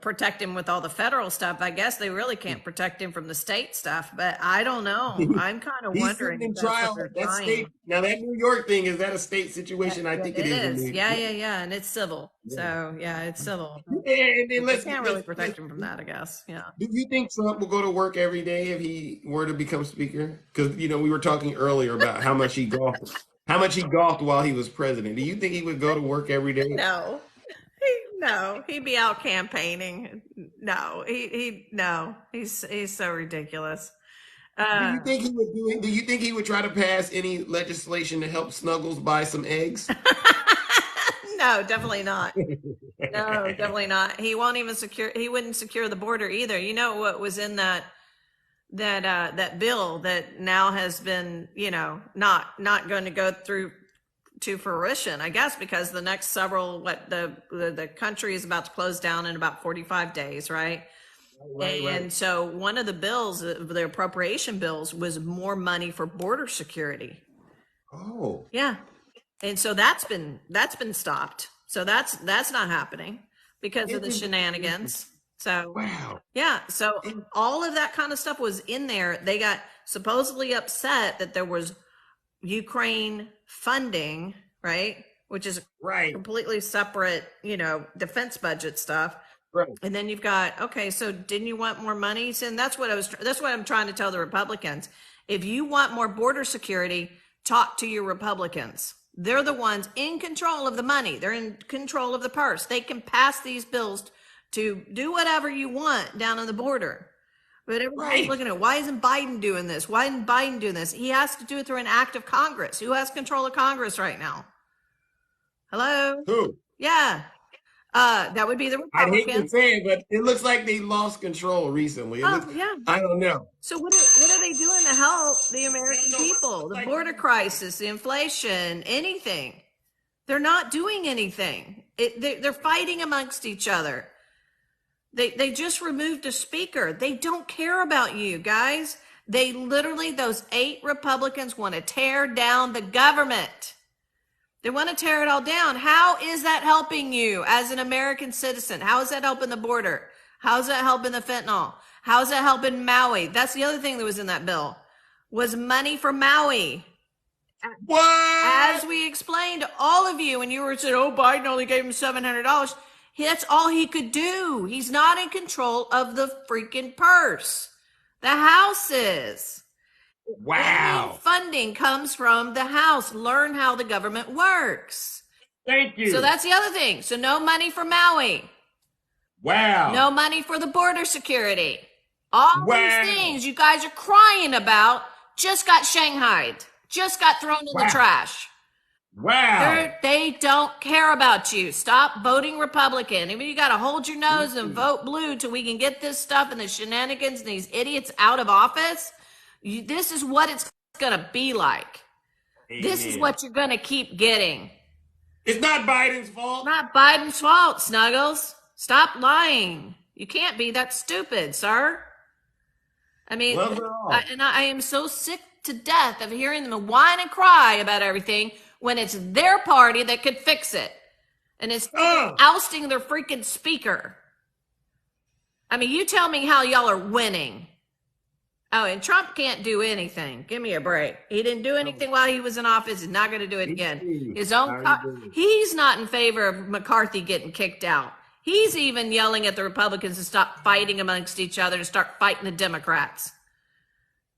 protect him with all the federal stuff. I guess they really can't protect him from the state stuff, but I don't know. I'm kind of wondering. He's sitting in trial. That's state. Now that New York thing, is that a state situation? I think it is. Yeah. And it's civil. Yeah. So yeah, it's civil. And then they can't really protect him from that, I guess. Yeah. Do you think Trump will go to work every day if he were to become Speaker? Because we were talking earlier about how much he golfed. How much he golfed while he was president. Do you think he would go to work every day? No, he'd be out campaigning. No, he's so ridiculous. Do you think he would do it? Do you think he would try to pass any legislation to help Snuggles buy some eggs? No, definitely not. No, definitely not. He wouldn't secure the border either. You know what was in that bill that now has been, not going to go through to fruition, I guess, because the next the country is about to close down in about 45 days, right? Right. So one of the bills, the appropriation bills, was more money for border security. Oh. Yeah. And so that's been stopped. So that's not happening because of the shenanigans. So, wow. Yeah. So all of that kind of stuff was in there. They got supposedly upset that there was Ukraine funding, right? Which is completely separate, defense budget stuff. Right. And then you've got, okay, so didn't you want more money? And that's what I'm trying to tell the Republicans. If you want more border security, talk to your Republicans. They're the ones in control of the money. They're in control of the purse. They can pass these bills to do whatever you want down on the border. But everybody's looking at, why isn't Biden doing this? Why isn't Biden doing this? He has to do it through an act of Congress. Who has control of Congress right now? Hello? Who? Yeah. That would be the Republicans. I hate to say it, but it looks like they lost control recently. Yeah. I don't know. So what are they doing to help the American people? The border crisis, the inflation, anything. They're not doing anything. They're fighting amongst each other. They just removed a speaker. They don't care about you guys. They literally, those 8 Republicans want to tear down the government. They want to tear it all down. How is that helping you as an American citizen? How is that helping the border? How is that helping the fentanyl? How is that helping Maui? That's the other thing that was in that bill, was money for Maui. What? As we explained to all of you, when you were saying, oh, Biden only gave him $700. That's all he could do. He's not in control of the freaking purse. The House is. Wow. Any funding comes from the House. Learn how the government works. Thank you. So that's the other thing. So no money for Maui. Wow. No money for the border security. All these things you guys are crying about just got shanghaied. Just got thrown in the trash. Wow. They don't care about you. Stop voting Republican. I mean, you got to hold your nose and vote blue till we can get this stuff and the shenanigans and these idiots out of office. This is what it's going to be like. Amen. This is what you're going to keep getting. It's not Biden's fault. Not Biden's fault, Snuggles. Stop lying. You can't be that stupid, sir. I mean, Gloves are off. I am so sick to death of hearing them whine and cry about everything when it's their party that could fix it. And it's ousting their freaking speaker. I mean, you tell me how y'all are winning. Oh, and Trump can't do anything. Give me a break. He didn't do anything while he was in office. He's not going to do it again. His own. He's not in favor of McCarthy getting kicked out. He's even yelling at the Republicans to stop fighting amongst each other, to start fighting the Democrats.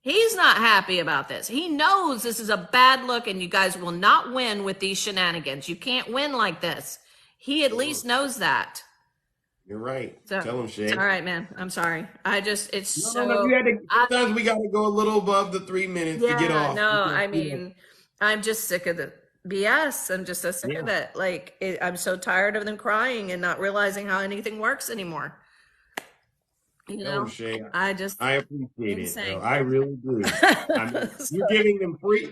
He's not happy about this. He knows this is a bad look, and you guys will not win with these shenanigans. You can't win like this. He at least knows that. You're right. So, tell him, Shay. All right, man. I'm sorry. It's No, sometimes we got to go a little above the 3 minutes to get off. No, I mean, I'm just sick of the BS. I'm just so sick of it. Like, I'm so tired of them crying and not realizing how anything works anymore. You know, Shay, I appreciate it. Though. I really do.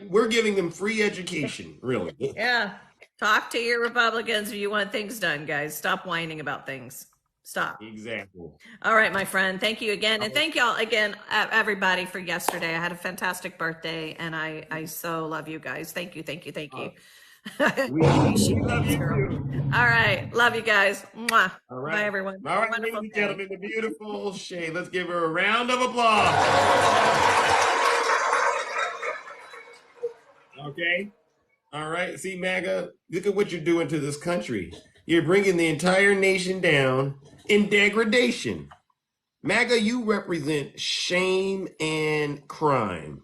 We're giving them free education, really. Yeah. Talk to your Republicans if you want things done, guys. Stop whining about things. Stop. Exactly. All right, my friend. Thank you again. And thank y'all again, everybody, for yesterday. I had a fantastic birthday, and I so love you guys. Thank you. We love you too. All right. Love you guys. Mwah. All right. Bye, everyone. All right, ladies and gentlemen, the beautiful Shay. Let's give her a round of applause. Okay. All right. See, MAGA, look at what you're doing to this country. You're bringing the entire nation down in degradation. MAGA, you represent shame and crime.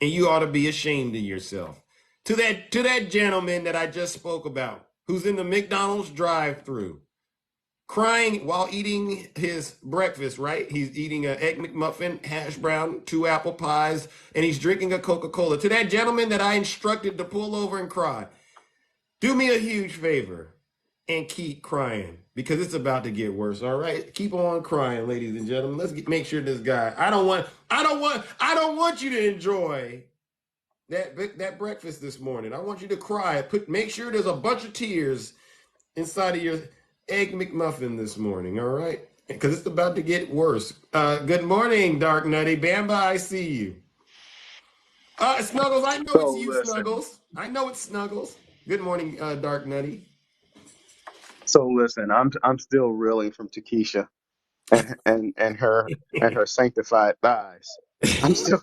And you ought to be ashamed of yourself. To that gentleman that I just spoke about, who's in the McDonald's drive-thru, crying while eating his breakfast, right? He's eating an Egg McMuffin, hash brown, 2 apple pies, and he's drinking a Coca-Cola. To that gentleman that I instructed to pull over and cry, do me a huge favor and keep crying, because it's about to get worse. All right, keep on crying, ladies and gentlemen. Let's make sure this guy. I don't want you to enjoy that breakfast this morning. I want you to cry. Make sure there's a bunch of tears inside of your Egg McMuffin this morning. All right, because it's about to get worse. Good morning, Dark Nutty. Bamba, I see you. Snuggles, I know it's you, Snuggles. I know it's Snuggles. Good morning, Dark Nutty. So listen, I'm still reeling from Takesha and her sanctified thighs. I'm still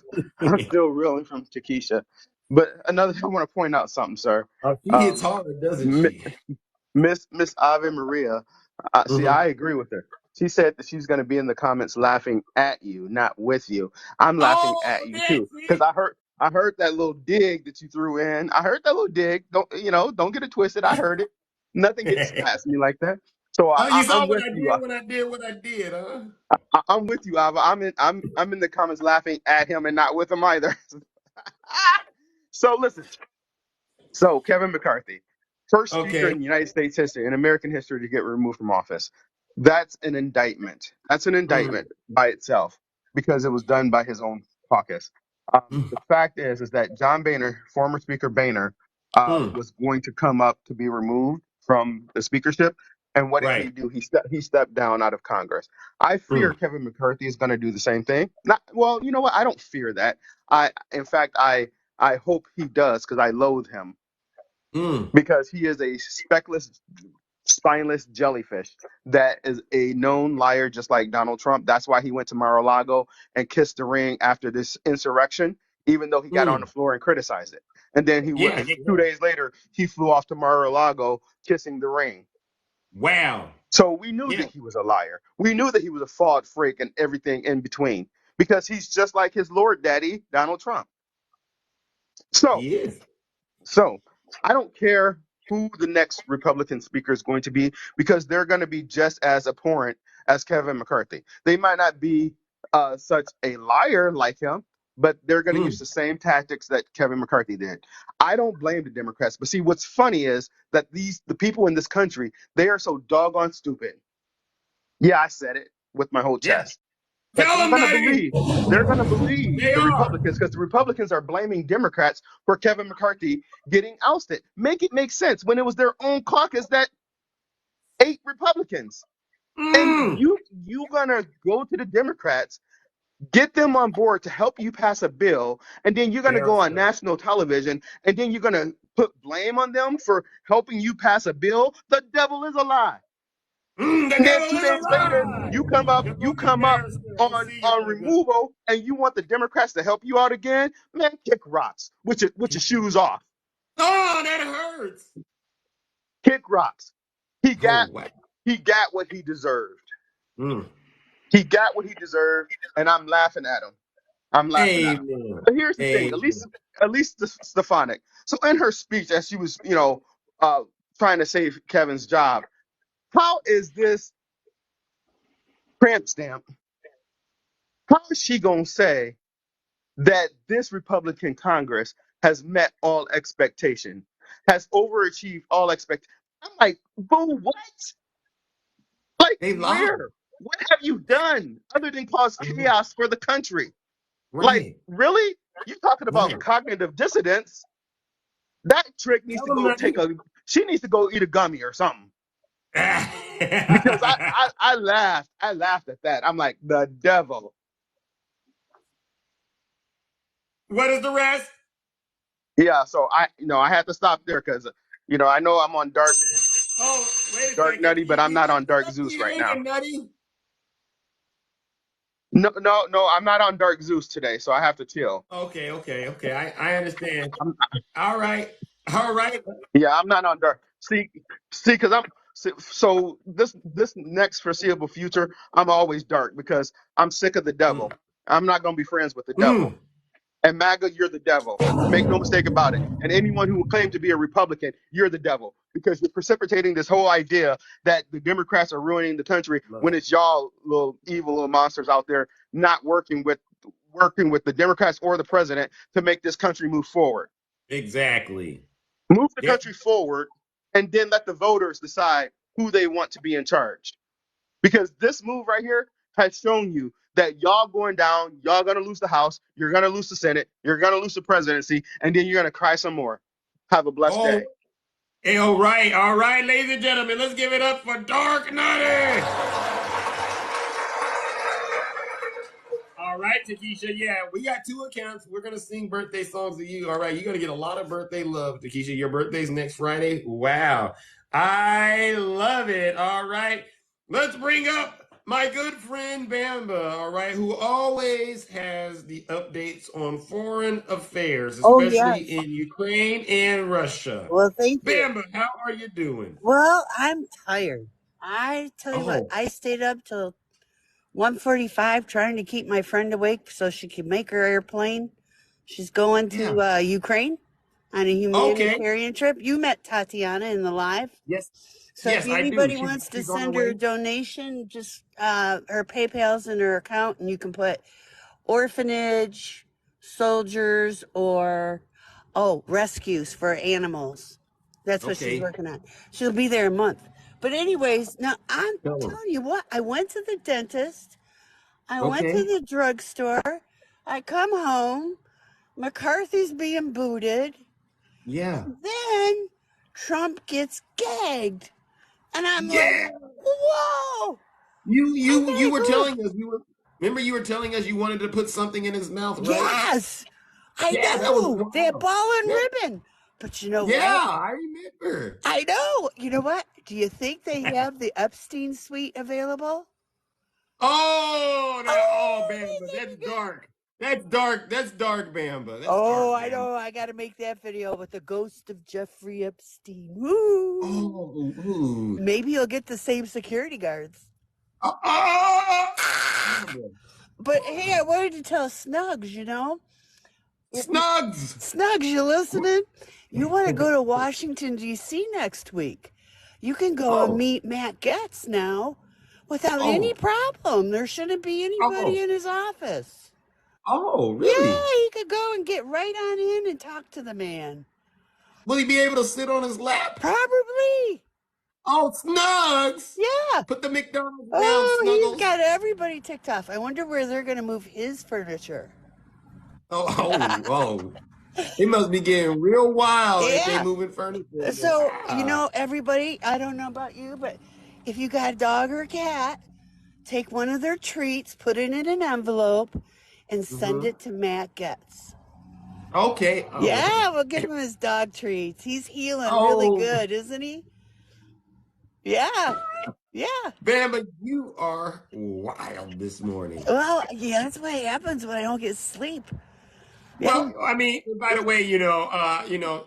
reeling from Takesha. But I want to point out something, sir. She hits hard, doesn't she? Miss Ave Maria. See, I agree with her. She said that she's going to be in the comments laughing at you, not with you. I'm laughing at you too, because I heard that little dig that you threw in. I heard that little dig. Don't get it twisted. I heard it. Nothing gets past me like that. So you saw I'm what with I did you. when I did what I did, huh? I'm with you, Ava. I'm in the comments laughing at him and not with him either. So listen. So Kevin McCarthy, first speaker in United States history, in American history, to get removed from office. That's an indictment. That's an indictment by itself, because it was done by his own caucus. The fact is that John Boehner, former Speaker Boehner, was going to come up to be removed from the speakership. And what did he do? He stepped down out of Congress. I fear Kevin McCarthy is going to do the same thing. You know what? I don't fear that. In fact, I hope he does, because I loathe him. Because he is a spineless jellyfish that is a known liar, just like Donald Trump. That's why he went to Mar-a-Lago and kissed the ring after this insurrection, even though he got on the floor and criticized it. And then 2 days later, he flew off to Mar-a-Lago kissing the ring. Wow. So we knew that he was a liar. We knew that he was a fraud, freak, and everything in between, because he's just like his Lord Daddy, Donald Trump. So I don't care who the next Republican speaker is going to be, because they're going to be just as abhorrent as Kevin McCarthy. They might not be such a liar like him, but they're going to use the same tactics that Kevin McCarthy did. I don't blame the Democrats. But see, what's funny is that the people in this country, they are so doggone stupid. Yeah, I said it with my whole chest. They're going to believe the Republicans, because the Republicans are blaming Democrats for Kevin McCarthy getting ousted. Make it make sense when it was their own caucus that ate Republicans. And you gonna go to the Democrats, get them on board to help you pass a bill, and then you're gonna go on national television, and then you're gonna put blame on them for helping you pass a bill. The devil is a lie. The And then devil is 2 days a later, lie. you come up on removal, and you want the Democrats to help you out again. Man, kick rocks with your shoes off. Oh, that hurts. Kick rocks. He Oh, got wow. what he deserved. Mm. He got what he deserved, and I'm laughing at him. I'm laughing at him. Amen. But here's the thing, Amen. at least Stefanik. So in her speech, as she was, trying to save Kevin's job, how is this tramp stamp? How is she gonna say that this Republican Congress has met all expectation, has overachieved all expectation? I'm like, boo, what? Like, They lied. where? What have you done other than cause chaos for the country? Like, Right. really? You talking about Right. cognitive dissonance? That trick needs Tell to them go that. she needs to go eat a gummy or something. Because I laughed at that. I'm like, the devil. What is the rest? Yeah, so I had to stop there because I know I'm on Oh, wait a dark second. nutty, but I'm not on You dark must be Zeus right now. hanging, Nutty. No, I'm not on dark Zeus today, so I have to chill. Okay. I understand. All right. All right. Yeah, I'm not on dark. Because so this next foreseeable future, I'm always dark because I'm sick of the Mm. devil. I'm not gonna be friends with the devil. Mm. And MAGA, you're the devil. Make no mistake about it. And anyone who will claim to be a Republican, you're the devil because you're precipitating this whole idea that the Democrats are ruining the country when it's y'all little evil little monsters out there not working with the Democrats or the president to make this country move forward. Exactly. Move the Yep. country forward, and then let the voters decide who they want to be in charge. Because this move right here has shown you that y'all going down, y'all gonna lose the House, you're gonna lose the Senate, you're gonna lose the presidency, and then you're gonna cry some more. Have a blessed Oh, day. hey, all right, ladies and gentlemen, let's give it up for Dark Nutty. All right, Takesha. Yeah, we got 2 accounts. We're gonna sing birthday songs to you. All right, you're gonna get a lot of birthday love, Takesha. Your birthday's next Friday. Wow, I love it. All right, let's bring up my good friend Bamba. All right, who always has the updates on foreign affairs, Oh, especially yes. in Ukraine and Russia. Well, thank you. Bamba, how are you doing? Well, I'm tired. I tell you what, Oh, I stayed up till 1:45 trying to keep my friend awake so she could make her airplane. She's going yeah. to Ukraine on a Okay. humanitarian trip. You met Tatiana in the live. Yes. So if Yes, I do. anybody wants to She's on the send her a way. donation, just her PayPal's in her account, and you can put orphanage, soldiers, or rescues for animals. That's what she's Okay. working on. She'll be there a month. But anyways, now I'm Tell her. telling you what, I went to the dentist, I went to Okay. the drugstore, I come home, McCarthy's being booted, Yeah. then Trump gets gagged. And I'm like, Yeah. whoa! You were Ooh. telling us remember you were telling us you wanted to put something in his mouth, right? Yes, I Yeah, that was know. That wild. ball and Yeah, ribbon. But you know yeah, what? I remember. I know. You know what? Do you think they have the Epstein suite available? Oh, Oh, Bamba, that's dark. That's dark. That's dark, Bamba. That's oh, dark, I Bamba. know. I got to make that video with the ghost of Jeffrey Epstein. Woo! Oh, ooh. Maybe you'll get the same security guards. Bamba. But hey, I wanted to tell Snugs, Snugs. Snugs, you listening? You want to go to Washington, D.C. next week? You can go and Oh, meet Matt Getz now without any oh, problem. There shouldn't be anybody oh, in his office. oh, Yeah, really? he could go and get right on in and talk to the man. Will he be able to sit on his lap? Probably. Oh, Snugs! Yeah. Put the McDonald's down, Oh, he's Snuggles. got everybody ticked off. I wonder where they're going to move his furniture. Oh. It must be getting real wild if they Yeah. moving furniture. So, Wow. everybody, I don't know about you, but if you got a dog or a cat, take one of their treats, put it in an envelope, and send it to Matt Getz. Okay. Oh. Yeah, we'll give him his dog treats. He's healing really good, isn't he? Yeah. Yeah. Bama, you are wild this morning. Well, yeah, that's what happens when I don't get sleep. Well, I mean, by the way,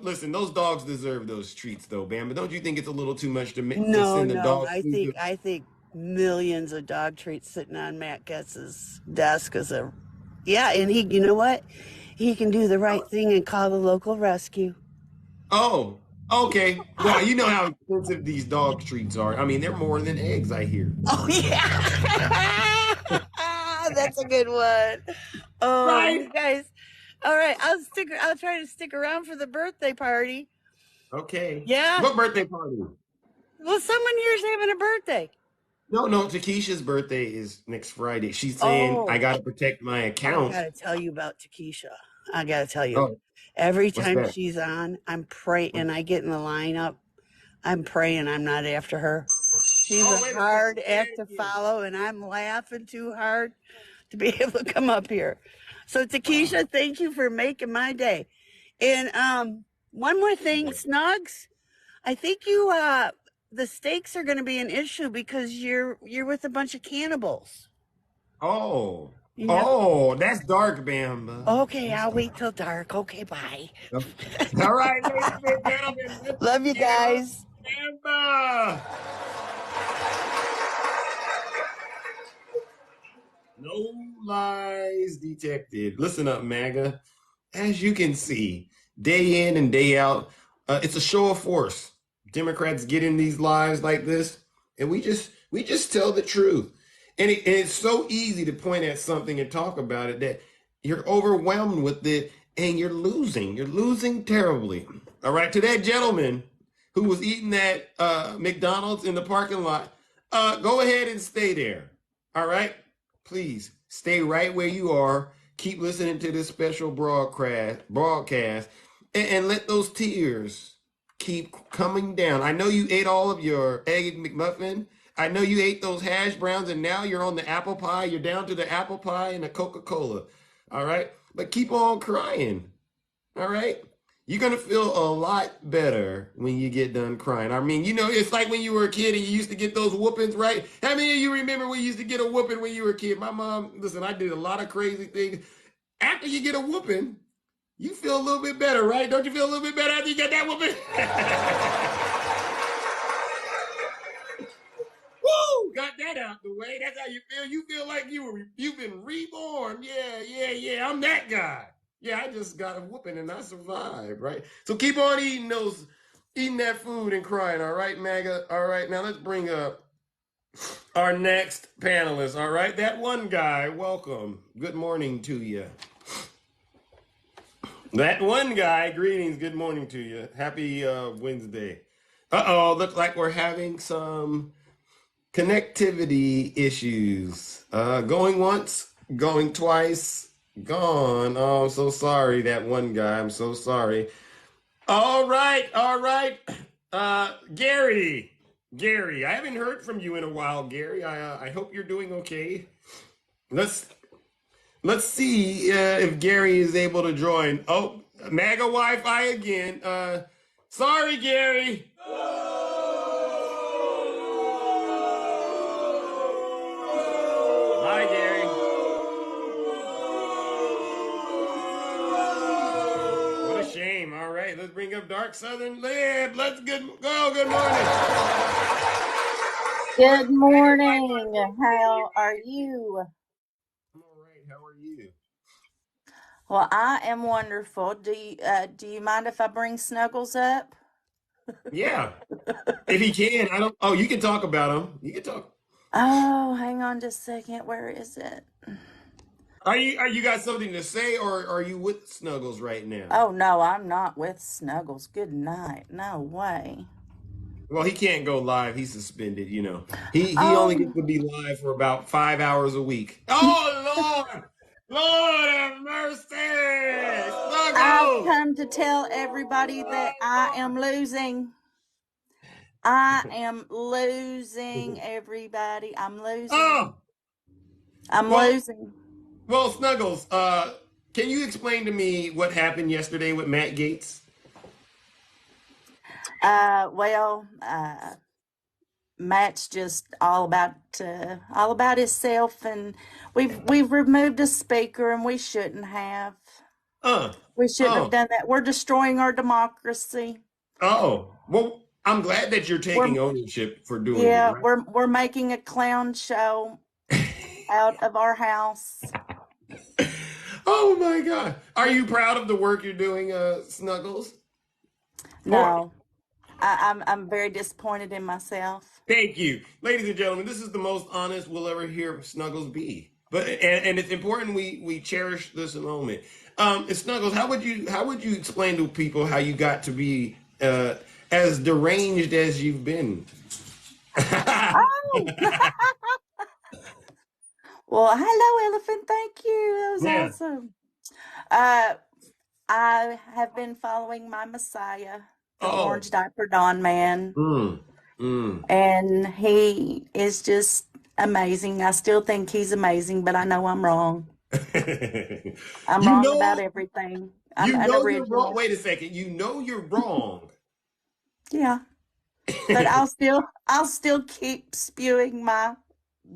listen, those dogs deserve those treats, though, Bama. Don't you think it's a little too much to send the dog? I think millions of dog treats sitting on Matt Getz's desk yeah, and he, you know what? He can do the right thing and call the local rescue. Oh, okay. Well, you know how expensive these dog treats are. I mean, they're more than eggs, I hear. Oh yeah, that's a good one. Oh, Right. you guys. All right, I'll try to stick around for the birthday party. Okay. Yeah. What birthday party? Well, someone here's having a birthday. No, Takesha's birthday is next Friday. She's saying I gotta protect my account. I gotta tell you about Takesha. I gotta tell you. Every time she's on, I'm praying, and I get in the lineup. I'm praying I'm not after her. She's a hard act to follow, and I'm laughing too hard to be able to come up here. So Takesha, thank you for making my day. And one more thing, Snugs, I think you the stakes are going to be an issue because you're with a bunch of cannibals. Oh. Yeah. Oh, that's dark, Bamba. Okay, I'll wait till dark. Okay, bye. All right, ladies and gentlemen. Love you guys. Bamba. No lies detected. Listen up, MAGA. As you can see, day in and day out, it's a show of force. Democrats get in these lives like this, and we just tell the truth. And it's so easy to point at something and talk about it that you're overwhelmed with it and you're losing. You're losing terribly. All right, to that gentleman who was eating that McDonald's in the parking lot, go ahead and stay there. All right? Please stay right where you are. Keep listening to this special broadcast and let those tears keep coming down. I know you ate all of your egg McMuffin. I know you ate those hash browns, and now you're on the apple pie. You're down to the apple pie and the Coca-Cola. All right? But keep on crying. All right? You're going to feel a lot better when you get done crying. I mean, it's like when you were a kid and you used to get those whoopings, right? How many of you remember when you used to get a whooping when you were a kid? My mom, listen, I did a lot of crazy things. After you get a whooping, you feel a little bit better, right? Don't you feel a little bit better after you get that whooping? Woo! Got that out the way. That's how you feel. You feel like you've been reborn. Yeah. I'm that guy. Yeah, I just got a whooping and I survived, right? So keep on eating that food and crying, all right, MAGA? All right, now let's bring up our next panelist, all right? That one guy, welcome. Good morning to you. That one guy, greetings, good morning to you. Happy Wednesday. Looks like we're having some connectivity issues. Going once, going twice, gone. Oh, I'm so sorry, that one guy. I'm so sorry. All right. Gary, I haven't heard from you in a while, Gary. I hope you're doing okay. Let's see if Gary is able to join. Oh, MAGA Wi-Fi again. Sorry, Gary. Hi, Gary. What a shame. All right, let's bring up Dark Southern Lib. Let's go. Good morning. Good morning. How are you? I'm all right. How are you? Well, I am wonderful. Do you mind if I bring Snuggles up? Yeah. If he can, I don't. Oh, you can talk about him. You can talk. Oh, hang on just a second. Where is it? Are you got something to say, or are you with Snuggles right now? Oh no, I'm not with Snuggles. Good night. No way. Well, he can't go live. He's suspended, He only gets to be live for about 5 hours a week. Oh, Lord! Lord have mercy! Snuggles! I've come to tell everybody that I am losing. I am losing, everybody. I'm losing. Oh, I'm well, losing. well, Snuggles, can you explain to me what happened yesterday with Matt Gaetz? Well, Matt's just all about himself, and we've removed a speaker, and we shouldn't have. We shouldn't have Oh, done that. We're destroying our democracy. oh. Well, I'm glad that you're taking We're ownership for doing it, yeah, right? we're making a clown show out of our house. Oh my God. Are you proud of the work you're doing, Snuggles? No, I'm very disappointed in myself. Thank you. Ladies and gentlemen, this is the most honest we'll ever hear Snuggles be. But and it's important we cherish this moment. And Snuggles, how would you explain to people how you got to be as deranged as you've been? Oh, well, hello, Elephant. Thank you. That was Yeah. awesome. Uh, I have been following my Messiah, the Oh. orange diaper Don Man, Mm. and he is just amazing. I still think he's amazing, but I know I'm wrong. I'm You wrong about know everything. I'm you know you're wrong. unoriginal. Wait a second. You know you're wrong. Yeah, but I'll still keep spewing my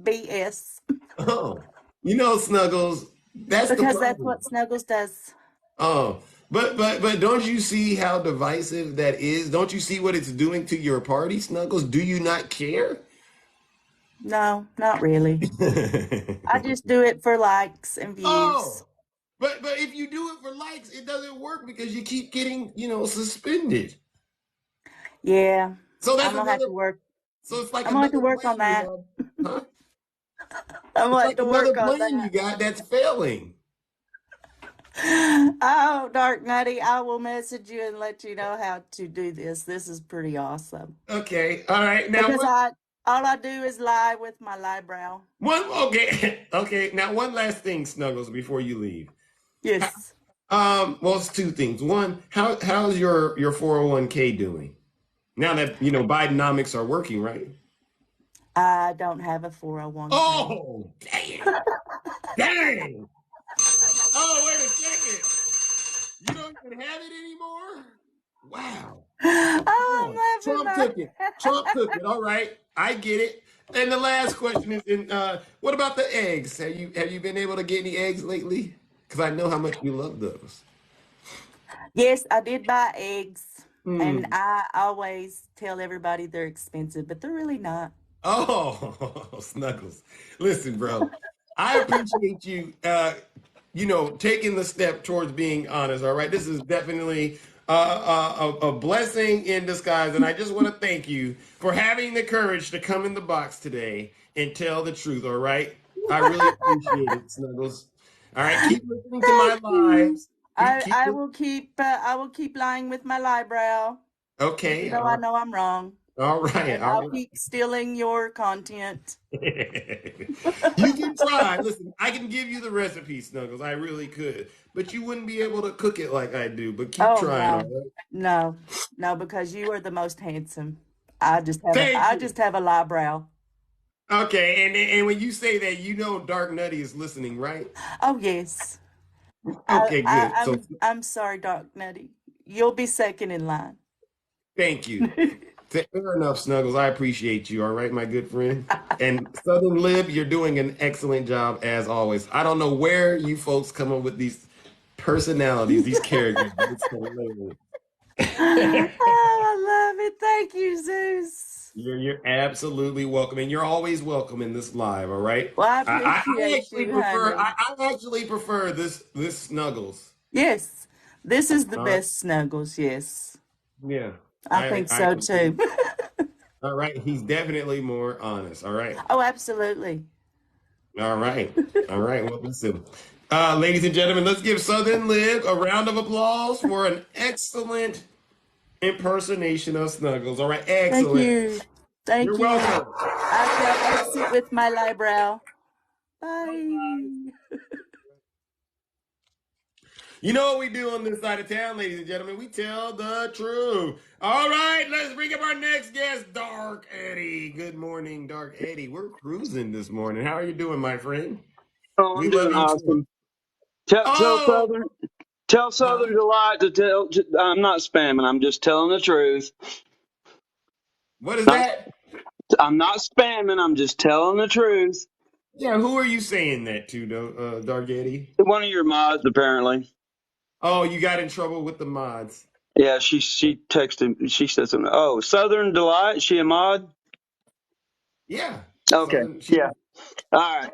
BS Oh. You know, Snuggles, that's the because that's problem. what Snuggles does. Oh, but don't you see how divisive that is? Don't you see what it's doing to your party, Snuggles? Do you not care? No, not really. I just do it for likes and views. Oh, but if you do it for likes, it doesn't work because you keep getting, suspended. Yeah, So that's I'm gonna have another. to work. So it's like I'm gonna have to another work on plan you that. have, huh? I'm It's gonna like have to another work on plan you that. got that's failing. Oh, Dark Nutty, I will message you and let you know how to do this. This is pretty awesome. Okay, all right. Now Because all I do is lie with my eyebrow. okay, okay. Now one last thing, Snuggles, before you leave. Yes. Well, it's two things. One, how's your 401k doing? Now that Bidenomics are working, right? I don't have a 401k. Oh, dang. Dang. Oh, wait a second. You don't even have it anymore? Wow. Oh, Yeah. I'm Trump laughing. took it. Trump took it. All right. I get it. And the last question is what about the eggs? Have you been able to get any eggs lately? Because I know how much you love those. Yes, I did buy eggs. And Hmm. I always tell everybody they're expensive, but they're really not. Oh, Snuggles. Listen, bro. I appreciate you taking the step towards being honest, all right? This is definitely a blessing in disguise, and I just want to thank you for having the courage to come in the box today and tell the truth, all right? I really appreciate it, Snuggles. All right, keep listening to my Thank you. lives. Keep, keep I will keep lying with my eyebrow, even okay, though I know I'm wrong. all right, And all I'll right. keep stealing your content. You can try. Listen, I can give you the recipe, Snuggles. I really could. But you wouldn't be able to cook it like I do. But keep Oh trying, all no. right? No, because you are the most handsome. I Thank you. just have a eyebrow. Okay, and when you say that, Dark Nutty is listening, right? Oh yes. Okay, good. So I'm sorry, Doc Nutty. You'll be second in line. thank you. Fair enough, Snuggles. I appreciate you, all right, my good friend. And Southern Lib, you're doing an excellent job as always. I don't know where you folks come up with these personalities, these characters, but it's hilarious. Oh, I love it. Thank you, Zeus. You're absolutely welcome, and you're always welcome in this live. All right. Well, I I appreciate actually you, prefer. honey. I actually prefer this Snuggles. Yes, this is the All right. best Snuggles. Yes, Yeah. I think I so too. all right. He's definitely more honest. All right. Oh, absolutely. All right. All right. Well, listen, ladies and gentlemen, let's give Southern Liv a round of applause for an excellent impersonation of Snuggles. All right. Thank Excellent. you. You're Thank you. welcome. I shall exit with my eyebrow. Bye. You know what we do on this side of town, ladies and gentlemen? We tell the truth. All right, let's bring up our next guest, Dark Eddie. Good morning, Dark Eddie. We're cruising this morning. How are you doing, my friend? Oh, We I'm love doing you too. awesome. Tell Oh, Southern Delight to tell. I'm not spamming. I'm just telling the truth. what is I'm, that? I'm not spamming. I'm just telling the truth. Yeah, who are you saying that to, Dark Eddie? One of your mods, apparently. Oh, you got in trouble with the mods. Yeah, she texted. She said something. Oh, Southern Delight. She a mod? Yeah. Okay. Southern, she. Yeah. All right.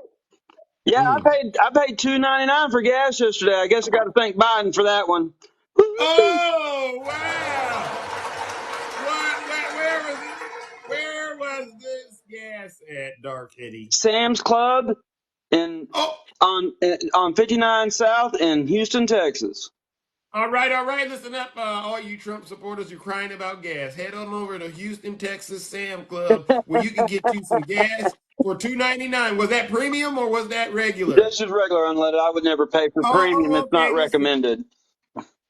Yeah, Mm. I paid $2.99 for gas yesterday. I guess I got to thank Biden for that one. Oh, wow. Where was this gas at, Dark Eddie? Sam's Club in Oh, on 59 South in Houston, Texas. all right, all right. Listen up, all you Trump supporters who crying about gas. Head on over to Houston, Texas Sam Club, where you can get you some gas for $2.99. Was that premium or was that regular? This is regular unleaded. I would never pay for premium. Oh, It's not okay. Listen. recommended.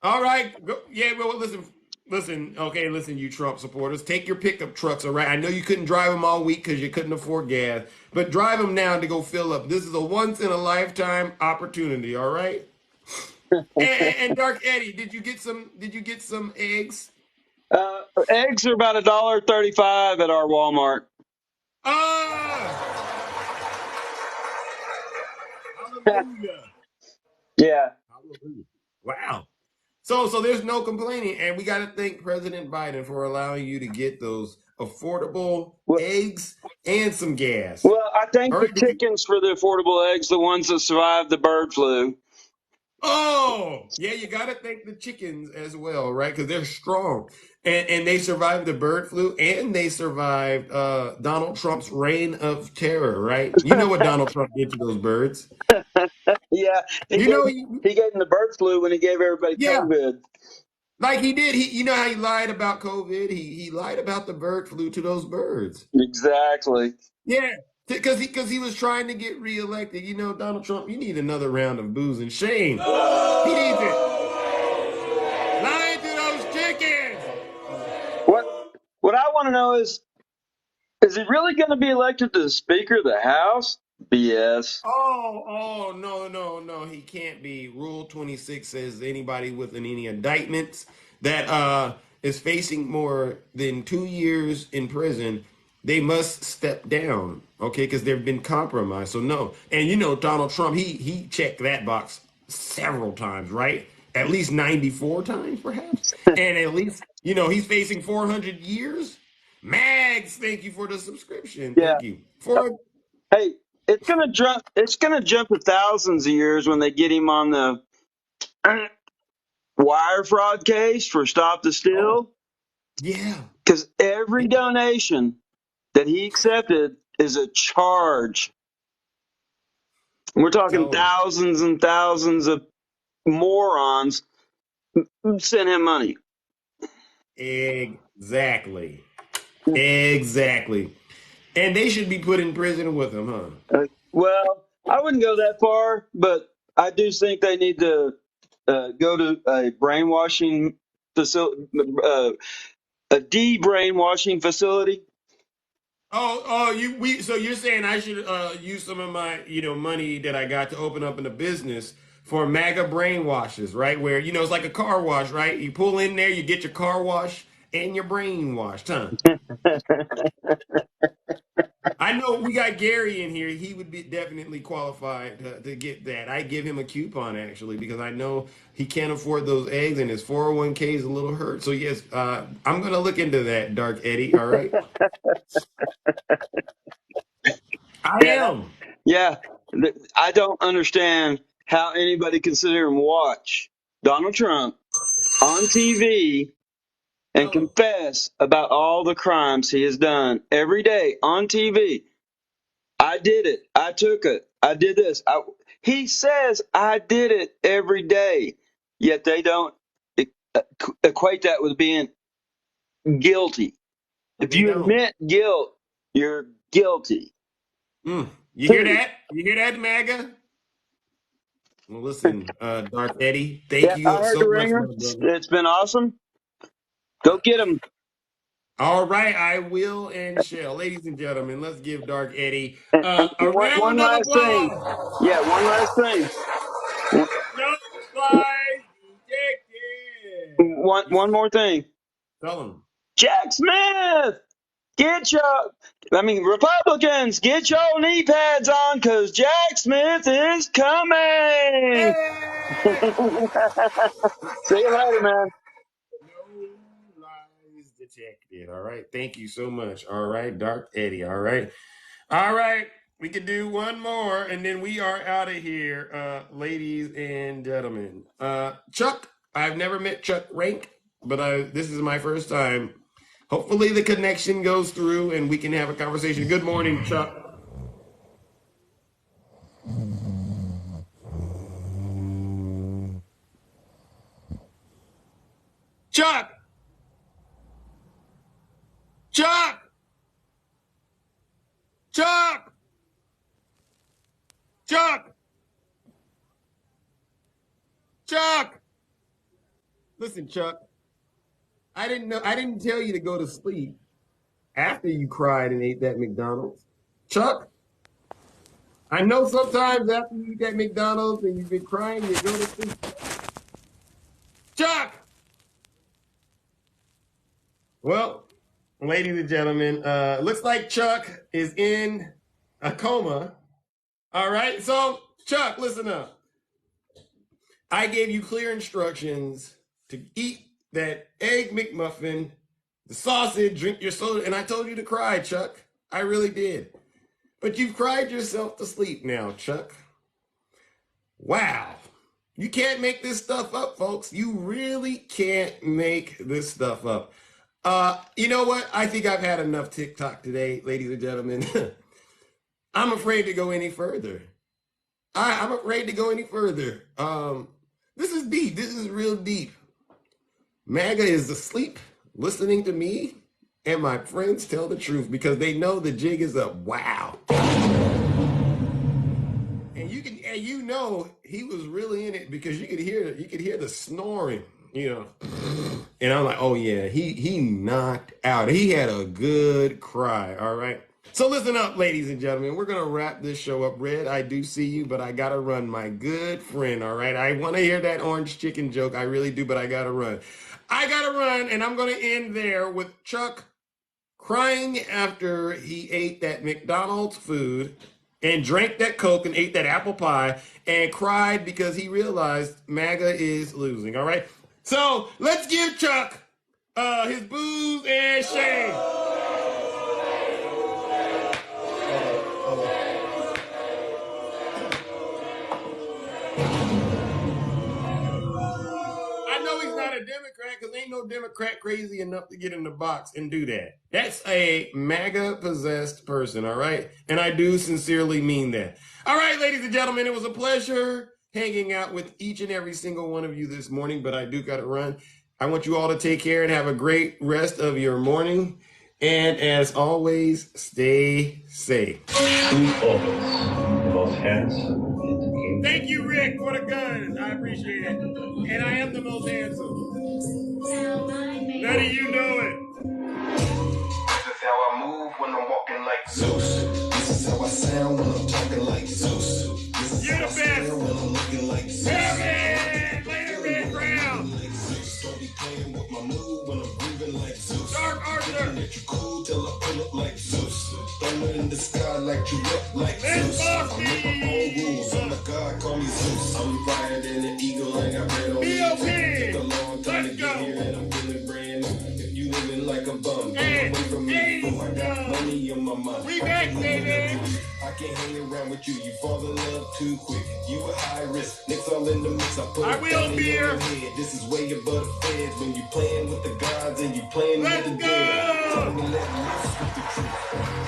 All right. Go, yeah, well, listen. Okay, listen, you Trump supporters. Take your pickup trucks, all right? I know you couldn't drive them all week because you couldn't afford gas, but drive them now to go fill up. This is a once in a lifetime opportunity, all right? And Dark Eddie, did you get some? Did you get some eggs? Eggs are about $1.35 at our Walmart. Ah, hallelujah, Yeah. hallelujah! Wow. So there's no complaining, and we got to thank President Biden for allowing you to get those affordable Well, eggs and some gas. well, I thank All the right, did you? chickens for the affordable eggs, the ones that survived the bird flu. Oh, yeah, you got to thank the chickens as well, right? Because they're strong, and they survived the bird flu, and they survived Donald Trump's reign of terror, right? You know what Donald Trump did to those birds? Yeah, You know, he gave them the bird flu when he gave everybody yeah, COVID. like he did. You know how he lied about COVID? He lied about the bird flu to those birds. Exactly. Yeah, because he was trying to get reelected. You know, Donald Trump, you need another round of booze and shame. He needs it. Lying to those chickens. What what I want to know is he really going to be elected to the Speaker of the House? BS. Oh, no, no, no. He can't be. Rule 26 says anybody with any indictments that is facing more than 2 years in prison, they must step down. Okay, because they've been compromised. So no. And you know, Donald Trump, he checked that box several times, right? At least 94 times, perhaps. And at least, he's facing 400 years. Mags, thank you for the subscription. Yeah. Thank you. For Hey, it's gonna jump. It's gonna jump to thousands of years when they get him on the wire fraud case for stop the oh, steal. yeah. Because every donation that he accepted is a charge. We're talking Oh, thousands and thousands of morons who sent him money. exactly. Exactly. And they should be put in prison with him, huh? Well, I wouldn't go that far, but I do think they need to go to a brainwashing facility, a de-brainwashing facility. So you're saying I should use some of my, money that I got to open up in a business for MAGA brainwashes, right? Where, it's like a car wash, right? You pull in there, you get your car wash and your brain washed, huh? I know we got Gary in here. He would be definitely qualified to get that. I give him a coupon actually because I know he can't afford those eggs and his 401k is a little hurt. So yes, I'm gonna look into that, Dark Eddie. All right, I Yeah, am. yeah. I don't understand how anybody can sit here and watch Donald Trump on TV and Oh, confess about all the crimes he has done every day on TV. I did it. I took it. I did this. He says I did it every day, yet they don't e- equate that with being guilty. If they you don't. admit guilt, you're guilty. You hear Two, that? You hear that, MAGA? Well, listen, Dark Eddie, Yeah, thank I you heard so the much, ringer. my brother. It's been awesome. Go get him. All right, I will and shall. Ladies and gentlemen, let's give Dark Eddie And a one round of last thing. applause. Yeah, one last thing. One, No flies detected. one more thing. Tell him. Jack Smith, Republicans, get your knee pads on because Jack Smith is coming. See you later, man. No lies detected. All right. Thank you so much. All right, Dark Eddie. All right. All right. We can do one more and then we are out of here, ladies and gentlemen. Chuck, I've never met Chuck Rank, but this is my first time. Hopefully the connection goes through and we can have a conversation. Good morning, Chuck. Chuck! Chuck! Chuck! Chuck! Chuck! Listen, Chuck. I didn't tell you to go to sleep after you cried and ate that McDonald's. Chuck, I know sometimes after you eat that McDonald's and you've been crying, you go to sleep. Chuck! Well, ladies and gentlemen, looks like Chuck is in a coma. All right, so Chuck, listen up. I gave you clear instructions to eat that egg McMuffin, the sausage, drink your soda, and I told you to cry, Chuck. I really did. But you've cried yourself to sleep now, Chuck. Wow. You can't make this stuff up, folks. You really can't make this stuff up. You know what? I think I've had enough TikTok today, ladies and gentlemen. I'm afraid to go any further. I'm afraid to go any further. This is deep. This is real deep. MAGA is asleep, listening to me and my friends tell the truth because they know the jig is up. Wow. And you know he was really in it because you could hear the snoring, you know. And I'm like, oh yeah, he knocked out. He had a good cry. All right. So listen up, ladies and gentlemen. We're gonna wrap this show up. Red, I do see you, but I gotta run, my good friend. All right. I want to hear that orange chicken joke. I really do, but I gotta run. And I'm gonna end there with Chuck crying after he ate that McDonald's food and drank that Coke and ate that apple pie and cried because he realized MAGA is losing. All right. So let's give Chuck his booze and shame. I know he's not a Democrat because ain't no Democrat crazy enough to get in the box and do that. That's a MAGA possessed person, all right? And I do sincerely mean that. All right, ladies and gentlemen, it was a pleasure hanging out with each and every single one of you this morning, but I do got to run. I want you all to take care and have a great rest of your morning. And as always, stay safe. Who's always the most handsome? Thank you, Rick, for the gun. I appreciate it. And I am the most handsome. None of you know it. This is how I move when I'm walking like Zeus. This is how I sound when I'm talking like Zeus. This is You're how the I best. sound when I'm looking like Zeus. Later, Red Brown. Don't be playing with my mood when I'm grooving like Zeus. Dark Arthur. Thinking that you cool till I pull up like Zeus. Thunder in the sky like you up like Zeus. I make my own rules. I'm the God, call me Zeus. I'm fired than an eagle. I got red on me. Took a long time to get here and I'm feeling brand new. If you living like a bum, get away from me before I got money in my mind. We back, baby. I can't hang around with you. You fall in love too quick. You a high risk. Nicks all in the mix. I put I it will down in beer. your head. This is way above the feds. When you playing with the gods and you playing with the Let's dead. go. Tell me let loose with the truth.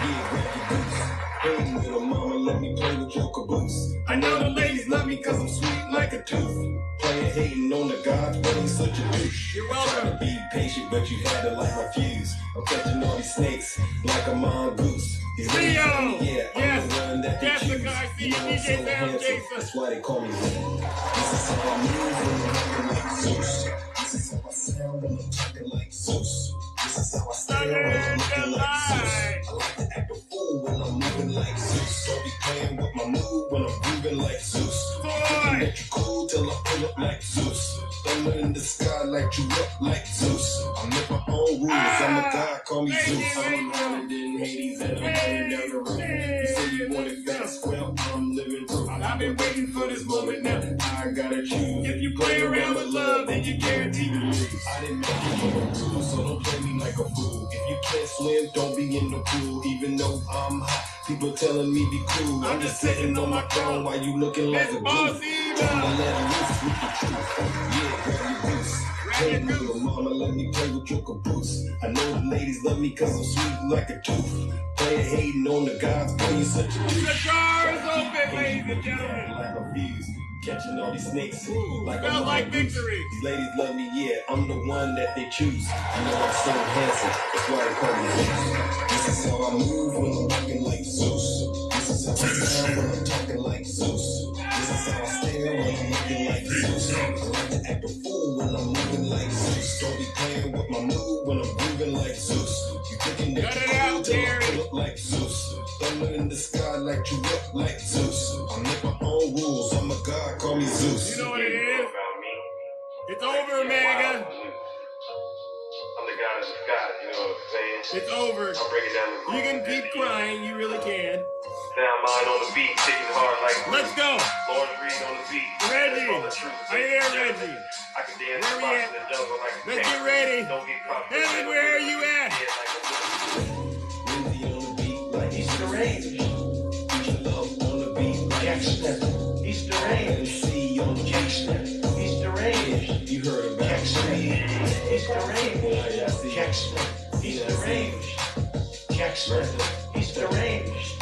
Yeah, grab your goose. Hey, little mama, let me play with your caboose. I know the ladies love me because I'm sweet like a tooth. Playing hating on the gods, but he's such a douche. You're welcome. Try to be patient, but you had to light my fuse. I'm catching all these snakes like a mongoose. These ladies tell me, yeah, I'm the one that they choose. You know I'm so handsome, that's why they call me Zeus. This is how I move when I'm like Zeus. This is how I sound when I'm talking like Zeus. This is how I stand when I'm looking like Zeus. I like to act a fool when I'm moving like Zeus. Don't be playing with my mood when I'm grooving like Zeus. Thinking that you cool till I pull up like Zeus. Thunder in the sky, light you up like Zeus. I make my own rules, I'm a god, call me Zeus. I'm running in Hades and I'm running down the road. You say you want it fast, well, I'm living proof. I've been waiting for this moment now, I gotta choose. If you play around with love, then you guarantee to lose. I didn't make you for a tool, so don't play me like a fool. If you can't swim, don't be in the pool. Even though I'm hot, people telling me be cool. I'm just sitting on my throne while you looking like a glue. Trying to let loose with the truth. Yeah, grab your goose. Hey, little mama, let me play with your caboose. I know the ladies love me cause I'm sweet like a tooth. Player hating on the gods, boy, you such a douche. The jar is open, ladies and gentlemen. Like a fuse. Catching all these snakes like felt like victory. These ladies love me, yeah, I'm the one that they choose. I know I'm so handsome, that's why they call me Zeus. This is how I move when I'm walking like Zeus. This is how I sound when I'm talking like Zeus. This is how I stand when I'm looking like Zeus. I like to act a fool when I'm moving like Zeus. Don't be playing with my mood when I'm moving like Zeus. You thinking that you're cool till I pull up like Zeus. Thunder in the sky, light you up like Zeus. I make my own rules, I'm a god, call me Zeus. You know what it is? It's over, Mega. I'm the god of the sky, you know what I'm saying? It's over. I'll break it down to You can keep crying, you really can. Down mine on the beat, ticking hard like let's go. Lord Reed on the beat. Reggie, are you there, Reggie? I can dance where we at? In the jungle like let's get ready. Don't get caught. Helen, where are you at? Lindsay on the beat like He's deranged. Love on the beat like Jack Smith. He's deranged. MC on the Jack Smith. He's deranged. You heard about Jack Smith. He's deranged. Jack Smith. He's deranged. Jack Smith. He's deranged.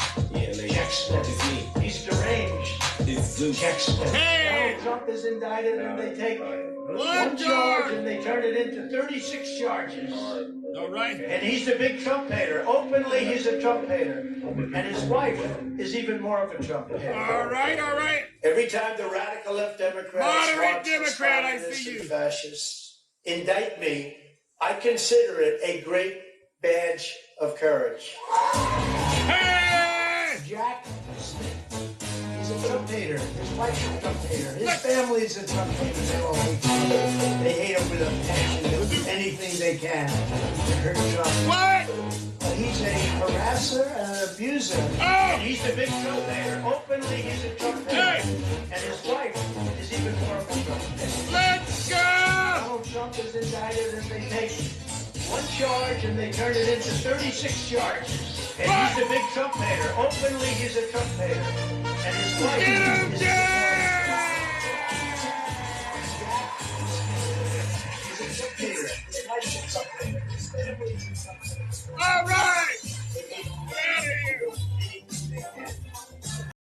Jack Smith. It's me. He's deranged. It's Zeus. Jack Smith. Hey! Donald Trump is indicted and they take one charge and they turn it into 36 charges. All right. And he's a big Trump hater. Openly, he's a Trump hater. And his wife is even more of a Trump hater. All right, all right. Every time the radical left Democrats, moderate Democrat, I see you. Fascists indict me, I consider it a great badge of courage. Hey! Jack Smith. He's a Trump hater. His wife's a Trump hater. His family's a Trump hater. They all hate him. They hate him with a passion. They'll do anything they can to hurt Trump. What? But he's a harasser and an abuser. Oh! And he's a big Trump hater. Openly, he's a Trump hater. Hey! And his wife is even more of a Trump hater. Let's go! Donald Trump is indicted and they take one charge and they turn it into 36 charges. And he's a big Trump hater. Openly, he's a Trump hater. And his wife get him, is